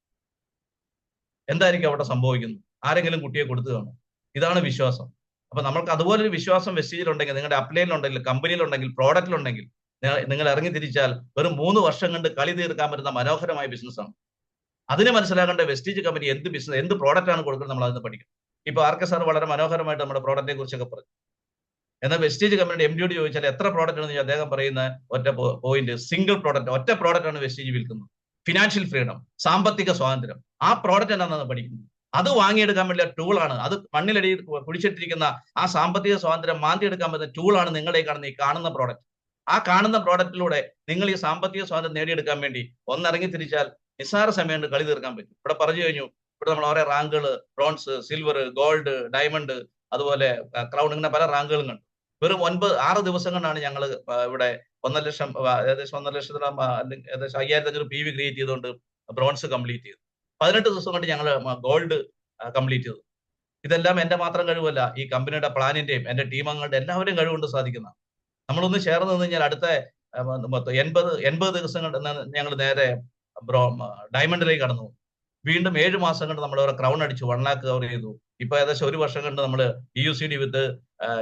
S4: എന്തായിരിക്കും അവിടെ സംഭവിക്കുന്നത്? ആരെങ്കിലും കുട്ടിയെ കൊടുത്തു കാണും. ഇതാണ് വിശ്വാസം. അപ്പൊ നമ്മൾക്ക് അതുപോലൊരു വിശ്വാസം വെസ്റ്റീജിലുണ്ടെങ്കിൽ, നിങ്ങളുടെ അപ്ലൈനിലുണ്ടെങ്കിൽ, കമ്പനിയിലുണ്ടെങ്കിൽ, പ്രോഡക്റ്റിലുണ്ടെങ്കിൽ നിങ്ങൾ ഇറങ്ങി തിരിച്ചാൽ വെറും 3 വർഷം കൊണ്ട് കളി തീർക്കാൻ പറ്റുന്ന മനോഹരമായ ബിസിനസ്സാണ്. അതിന് മനസ്സിലാക്കേണ്ട വെസ്റ്റീജ് കമ്പനി എന്ത് ബിസിനസ്, എന്ത് പ്രോഡക്റ്റ് ആണ് കൊടുക്കുന്നത് നമ്മൾ അതിന് പഠിക്കണം. ഇപ്പൊ RK സാർ വളരെ മനോഹരമായിട്ട് നമ്മുടെ പ്രോഡക്റ്റിനെ കുറിച്ചൊക്കെ പറഞ്ഞു. എന്നാൽ വെസ്റ്റീജ് കമ്പനിയുടെ MD ചോദിച്ചാൽ എത്ര പ്രോഡക്റ്റ് ആണെന്ന് അദ്ദേഹം പറയുന്ന ഒറ്റ പോയിന്റ്, സിംഗിൾ പ്രോഡക്റ്റ്, ഒറ്റ പ്രോഡക്റ്റ് ആണ് വെസ്റ്റീജ് വിൽക്കുന്നത്. ഫിനാൻഷ്യൽ ഫ്രീഡം, സാമ്പത്തിക സ്വാതന്ത്ര്യം. ആ പ്രോഡക്റ്റ് എന്താണെന്ന് പഠിക്കുന്നത്. അത് വാങ്ങിയെടുക്കാൻ വേണ്ടിയ ടൂളാണ്, അത് മണ്ണിലടിയിൽ കുടിച്ചിട്ടിരിക്കുന്ന ആ സാമ്പത്തിക സ്വാതന്ത്ര്യം മാന്തിയെടുക്കാൻ പറ്റുന്ന ടൂളാണ് നിങ്ങളുടെ കാണുന്ന പ്രോഡക്റ്റ്. ആ കാണുന്ന പ്രോഡക്റ്റിലൂടെ നിങ്ങൾ ഈ സാമ്പത്തിക സ്വാതന്ത്ര്യം നേടിയെടുക്കാൻ വേണ്ടി ഒന്നിറങ്ങി തിരിച്ചാൽ നിസ്സാര സമയം കൊണ്ട് കളി തീർക്കാൻ പറ്റും. ഇവിടെ പറഞ്ഞു കഴിഞ്ഞു, ഇവിടെ നമ്മൾ ഓരോ റാങ്കുകൾ, ബ്രോൺസ്, സിൽവർ, ഗോൾഡ്, ഡയമണ്ട്, അതുപോലെ ക്രൗൺ, ഇങ്ങനെ പല റാങ്കുകളും കണ്ടു. വെറും 6 ദിവസം കൊണ്ടാണ് ഞങ്ങൾ ഇവിടെ 1.5 ലക്ഷം, ഏകദേശം 1.5 ലക്ഷത്തിലും ഏകദേശം 5500 PV ക്രിയേറ്റ് ചെയ്തുകൊണ്ട് ബ്രോൺസ് കംപ്ലീറ്റ് ചെയ്തു. 18 ദിവസം കൊണ്ട് ഞങ്ങൾ ഗോൾഡ് കംപ്ലീറ്റ് ചെയ്തു. ഇതെല്ലാം എന്റെ മാത്രം കഴിവല്ല, ഈ കമ്പനിയുടെ പ്ലാനിന്റെയും എന്റെ ടീം അംഗങ്ങളുടെ എല്ലാവരുടെയും കഴിവുകൊണ്ട് സാധിക്കുന്ന. നമ്മളൊന്ന് ചേർന്ന് നിന്ന് കഴിഞ്ഞാൽ അടുത്ത 80 ദിവസം കൊണ്ട് ഞങ്ങൾ നേരെ ഡയമണ്ടിലേക്ക് കടന്നു. വീണ്ടും 7 മാസം കൊണ്ട് നമ്മൾ അവരെ ക്രൗൺ അടിച്ചു, 1 lakh കവർ ചെയ്തു. ഇപ്പൊ ഏകദേശം 1 വർഷം കൊണ്ട് നമ്മൾ EUCD വിത്ത്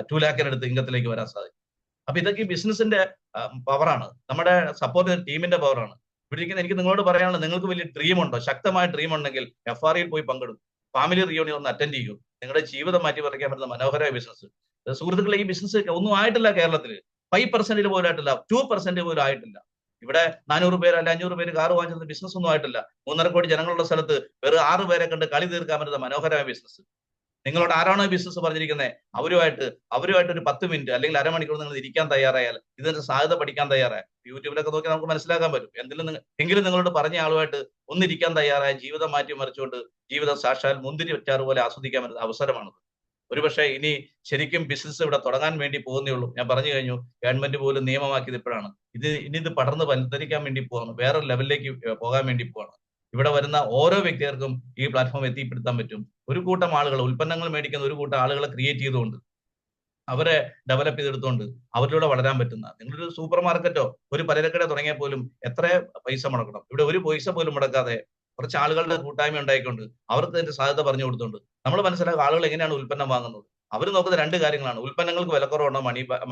S4: 2 lakhിനടുത്ത് ഇംഗത്തിലേക്ക് വരാൻ സാധിക്കും. അപ്പൊ ഇതൊക്കെ ഈ ബിസിനസിന്റെ പവറാണ്, നമ്മുടെ സപ്പോർട്ട് ടീമിന്റെ പവറാണ്. ഇവിടെ ഇരിക്കുന്ന എനിക്ക് നിങ്ങളോട് പറയാനുള്ളത്, നിങ്ങൾക്ക് വലിയ ഡ്രീം ഉണ്ടോ? ശക്തമായ ഡ്രീം ഉണ്ടെങ്കിൽ FREയിൽ പോയി പങ്കെടുക്കും, ഫാമിലി റിയൂണിയൻ ഒന്ന് അറ്റൻഡ് ചെയ്യൂ. നിങ്ങളുടെ ജീവിതം മാറ്റി പറിക്കാൻ പറ്റുന്ന മനോഹരമായ ബിസിനസ്. സുഹൃത്തുക്കളെ, ഈ ബിസിനസ് ഒന്നും ആയിട്ടില്ല കേരളത്തിൽ. 5% പോലും ആയിട്ടില്ല, 2% പോലും ആയിട്ടില്ല. ഇവിടെ 400 പേര് അല്ല 500 പേര് കാറ് വാങ്ങിച്ചത് ബിസിനസ് ഒന്നും ആയിട്ടില്ല. 3.5 കോടി ജനങ്ങളുള്ള സ്ഥലത്ത് വെറും 6 പേരെ കണ്ട് കളി തീർക്കാൻ പറ്റുന്ന മനോഹരമായ ബിസിനസ്. നിങ്ങളോട് ആരാണോ ബിസിനസ് പറഞ്ഞിരിക്കുന്നത് അവരുമായിട്ട് ഒരു 10 മിനിറ്റ് അല്ലെങ്കിൽ അരമണിക്കൂർ നിങ്ങൾ ഇരിക്കാൻ തയ്യാറായാൽ, ഇതിന്റെ സാധ്യത പഠിക്കാൻ തയ്യാറായാൽ, യൂട്യൂബിലൊക്കെ നോക്കി നമുക്ക് മനസ്സിലാക്കാൻ പറ്റും. എങ്കിലും നിങ്ങളോട് പറഞ്ഞ ആളുമായിട്ട് ഒന്നിരിക്കാൻ തയ്യാറായ ജീവിതം മാറ്റി മറിച്ചുകൊണ്ട് ജീവിതം സാക്ഷാൽ മുന്തിരി വെച്ചാറ് പോലെ ആസ്വദിക്കാൻ പറ്റുന്ന അവസരമാണത്. ഒരുപക്ഷെ ഇനി ശരിക്കും ബിസിനസ് ഇവിടെ തുടങ്ങാൻ വേണ്ടി പോകുന്നേ ഉള്ളൂ. ഞാൻ പറഞ്ഞു കഴിഞ്ഞു, ഗവൺമെന്റ് പോലും നിയമമാക്കിയത് ഇപ്പോഴാണ്. ഇനി ഇത് പടർന്ന് വലുതരിക്കാൻ വേണ്ടി പോവാണ്, വേറെ ലെവലിലേക്ക് പോകാൻ വേണ്ടി പോവാണ്. ഇവിടെ വരുന്ന ഓരോ വ്യക്തികൾക്കും ഈ പ്ലാറ്റ്ഫോം എത്തിപ്പെടുത്താൻ പറ്റും. ഒരു കൂട്ടം ആളുകൾ, ഉൽപ്പന്നങ്ങൾ മേടിക്കുന്ന ഒരു കൂട്ടം ആളുകളെ ക്രിയേറ്റ് ചെയ്തുകൊണ്ട്, അവരെ ഡെവലപ്പ് ചെയ്തെടുത്തുകൊണ്ട് അവരിലൂടെ വളരാൻ പറ്റുന്ന, നിങ്ങളൊരു സൂപ്പർ മാർക്കറ്റോ ഒരു പലചരക്കട തുടങ്ങിയാൽ പോലും എത്ര പൈസ മുടക്കണം? ഇവിടെ ഒരു പൈസ പോലും മുടക്കാതെ കുറച്ച് ആളുകളുടെ കൂട്ടായ്മ ഉണ്ടായിക്കൊണ്ട് അവർക്ക് അതിന്റെ സാധ്യത പറഞ്ഞു കൊടുത്തുകൊണ്ട് നമ്മൾ മനസ്സിലാക്കുക ആളുകൾ എങ്ങനെയാണ് ഉൽപ്പന്നം വാങ്ങുന്നത്. അവർ നോക്കുന്ന 2 കാര്യങ്ങളാണ്: ഉൽപ്പന്നങ്ങൾക്ക് വിലക്കുറവുണ്ടോ,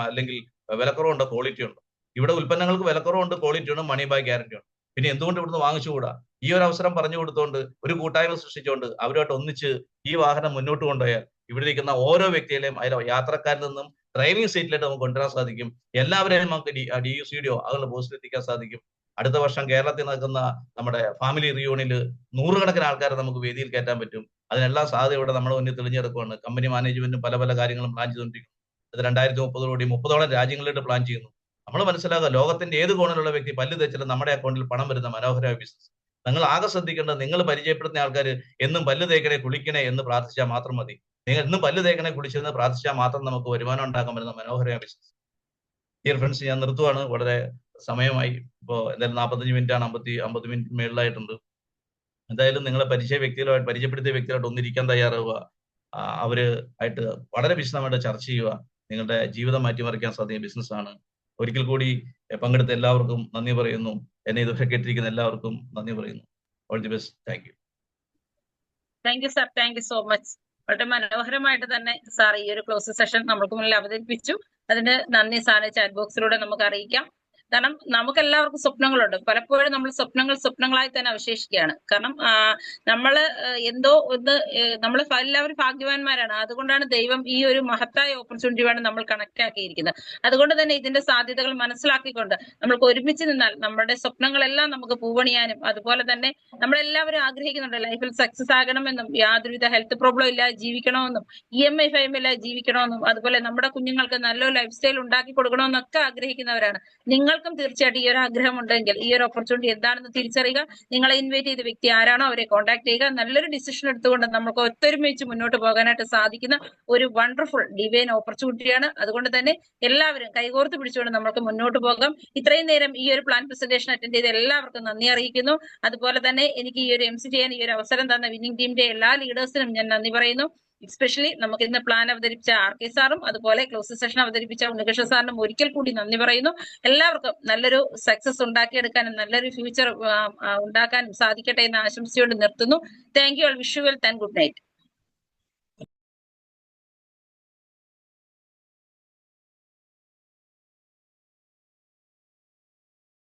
S4: അല്ലെങ്കിൽ വിലക്കുറവുണ്ടോ, ക്വാളിറ്റി ഉണ്ടോ. ഇവിടെ ഉൽപ്പന്നങ്ങൾക്ക് വിലക്കുറവുണ്ട്, ക്വാളിറ്റി ഉണ്ട്, മണി ബാക്ക് ഗ്യാരണ്ടി ഉണ്ട്. പിന്നെ എന്തുകൊണ്ട് ഇവിടുന്ന് വാങ്ങിച്ചുകൂടാ? ഈ ഒരു അവസരം പറഞ്ഞു കൊടുത്തുകൊണ്ട്, ഒരു കൂട്ടായ്മ സൃഷ്ടിച്ചുകൊണ്ട് അവരുമായിട്ട് ഒന്നിച്ച് ഈ വാഹനം മുന്നോട്ട് കൊണ്ടുപോയാൽ ഇവിടെ ഇരിക്കുന്ന ഓരോ വ്യക്തികളെയും അതിലെ യാത്രക്കാരിൽ നിന്നും ഡ്രൈവിംഗ് സീറ്റിലേക്ക് നമുക്ക് കൊണ്ടുവരാൻ സാധിക്കും. എല്ലാവരെയും നമുക്ക് DUCDO അതുള്ള പോസ്റ്റിൽ എത്തിക്കാൻ സാധിക്കും. അടുത്ത വർഷം കേരളത്തിൽ നടക്കുന്ന നമ്മുടെ ഫാമിലി റിയൂണിയനിൽ 100 കണക്കിന് ആൾക്കാരെ നമുക്ക് വേദിയിൽ കയറ്റാൻ പറ്റും. അതിനെല്ലാം സാധ്യത ഇവിടെ നമ്മുടെ മുന്നിൽ തെളിഞ്ഞെടുക്കുകയാണ്. കമ്പനി മാനേജ്മെന്റും പല കാര്യങ്ങളും പ്ലാൻ ചെയ്തുകൊണ്ടിരിക്കുന്നു. അത് 2030 30ഓളം രാജ്യങ്ങളിലേക്ക് പ്ലാൻ ചെയ്യുന്നു. നമ്മൾ മനസ്സിലാക്കുക, ലോകത്തിന്റെ ഏത് കോണിലുള്ള വ്യക്തി പല്ല് തേച്ചാലും നമ്മുടെ അക്കൗണ്ടിൽ പണം വരുന്ന മനോഹരമായ ബിസിനസ്. നിങ്ങൾ ആകെ ശ്രദ്ധിക്കേണ്ടത്, നിങ്ങൾ പരിചയപ്പെടുന്ന ആൾക്കാർ എന്നും പല്ല് തേക്കണേ കുളിക്കണേ എന്ന് പ്രാർത്ഥിച്ചാൽ മാത്രം മതി. നിങ്ങൾ എന്നും പല്ല് തേക്കണേ കുളിച്ചെന്ന് പ്രാർത്ഥിച്ചാൽ മാത്രം നമുക്ക് വരുമാനം ഉണ്ടാക്കാൻ പറ്റുന്ന മനോഹരമായ ബിസിനസ്. ഡിയർ ഫ്രണ്ട്സ്, ഞാൻ നിർത്തുവാണ്. വളരെ സമയമായി. ഇപ്പോൾ എന്തായാലും 45 മിനിറ്റാണ്, 50 മിനിറ്റ് മേളിലായിട്ടുണ്ട്. എന്തായാലും നിങ്ങളെ പരിചയപ്പെടുത്തിയ വ്യക്തികളായിട്ട് ഒന്നിരിക്കാൻ തയ്യാറാവുക. ആയിട്ട് വളരെ വിശദമായിട്ട് ചർച്ച ചെയ്യുക. നിങ്ങളുടെ ജീവിതം മാറ്റിമറിക്കാൻ സാധിക്കുന്ന ബിസിനസ്സാണ്. ഒരിക്കൽ കൂടി പങ്കെടുത്ത എല്ലാവർക്കും നന്ദി പറയുന്നു. എന്നെ ഇതൊക്കെ കേട്ടിരിക്കുന്ന എല്ലാവർക്കും നന്ദി പറയുന്നു. All the best. Thank you.
S1: Thank you sir, thank you so much. വളരെ മനോഹരമായിട്ട് തന്നെ സാർ ഈ ഒരു ക്ലോസ് സെഷൻ നമുക്ക് മുന്നിൽ അവതരിപ്പിച്ചു. അതിന് നന്ദി സാറിനെ ചാറ്റ് ബോക്സിലൂടെ നമുക്ക് അറിയിക്കാം. കാരണം നമുക്ക് എല്ലാവർക്കും സ്വപ്നങ്ങളുണ്ട്. പലപ്പോഴും നമ്മൾ സ്വപ്നങ്ങളായി തന്നെ അവശേഷിക്കുകയാണ്. കാരണം നമ്മള് എന്തോ ഒന്ന് നമ്മൾ എല്ലാവരും ഭാഗ്യവാന്മാരാണ്. അതുകൊണ്ടാണ് ദൈവം ഈ ഒരു മഹത്തായ ഓപ്പർച്യൂണിറ്റി വേണം നമ്മൾ കണക്ട് ആക്കിയിരിക്കുന്നത്. അതുകൊണ്ട് തന്നെ ഇതിന്റെ സാധ്യതകൾ മനസ്സിലാക്കിക്കൊണ്ട് നമ്മൾക്ക് ഒരുമിച്ച് നിന്നാൽ നമ്മുടെ സ്വപ്നങ്ങളെല്ലാം നമുക്ക് പൂവണിയാനും, അതുപോലെ തന്നെ നമ്മളെല്ലാവരും ആഗ്രഹിക്കുന്നുണ്ട് ലൈഫിൽ സക്സസ് ആകണമെന്നും, യാതൊരുവിധ ഹെൽത്ത് പ്രോബ്ലം ഇല്ലാതെ ജീവിക്കണമെന്നും, EMI ഇല്ലാതെ ജീവിക്കണമെന്നും, അതുപോലെ നമ്മുടെ കുഞ്ഞുങ്ങൾക്ക് നല്ലൊരു ലൈഫ് സ്റ്റൈൽ ഉണ്ടാക്കി കൊടുക്കണമെന്നൊക്കെ ആഗ്രഹിക്കുന്നവരാണ്. നിങ്ങൾക്കും തീർച്ചയായിട്ടും ഈ ഒരു ആഗ്രഹം ഉണ്ടെങ്കിൽ ഈ ഒരു ഓപ്പർച്യൂണിറ്റി എന്താണെന്ന് തിരിച്ചറിയുക. നിങ്ങളെ ഇൻവൈറ്റ് ചെയ്ത വ്യക്തി ആരാണോ അവരെ കോൺടാക്ട് ചെയ്യുക. നല്ലൊരു ഡിസിഷൻ എടുത്തുകൊണ്ട് നമുക്ക് ഒത്തൊരുമിച്ച് മുന്നോട്ട് പോകാനായിട്ട് സാധിക്കുന്ന ഒരു വണ്ടർഫുൾ ഡിവൈൻ ഓപ്പർച്യൂണിറ്റിയാണ്. അതുകൊണ്ട് തന്നെ എല്ലാവരും കൈകോർത്ത് പിടിച്ചുകൊണ്ട് നമുക്ക് മുന്നോട്ട് പോകാം. ഇത്രയും നേരം ഈ ഒരു പ്ലാൻ പ്രസന്റേഷൻ അറ്റൻഡ് ചെയ്ത എല്ലാവർക്കും നന്ദി അറിയിക്കുന്നു. അതുപോലെ തന്നെ എനിക്ക് ഈ ഒരു MC ചെയ്യാൻ ഈ ഒരു അവസരം തന്ന വിന്നിംഗ് ടീമിന്റെ എല്ലാ ലീഡേഴ്സിനും ഞാൻ നന്ദി പറയുന്നു. എസ്പെഷ്യലി നമുക്ക് ഇന്ന് പ്ലാൻ അവതരിപ്പിച്ച RK സാറും അതുപോലെ ക്ലോസ് സെഷൻ അവതരിപ്പിച്ച ഉണ്ണികൃഷ്ണ സാറിനും ഒരിക്കൽ കൂടി നന്ദി പറയുന്നു. എല്ലാവർക്കും നല്ലൊരു സക്സസ് ഉണ്ടാക്കിയെടുക്കാനും നല്ലൊരു ഫ്യൂച്ചർ ഉണ്ടാക്കാനും സാധിക്കട്ടെ എന്ന് ആശംസിച്ചുകൊണ്ട് നിർത്തുന്നു. Thank you all. Wish you wealth and good night.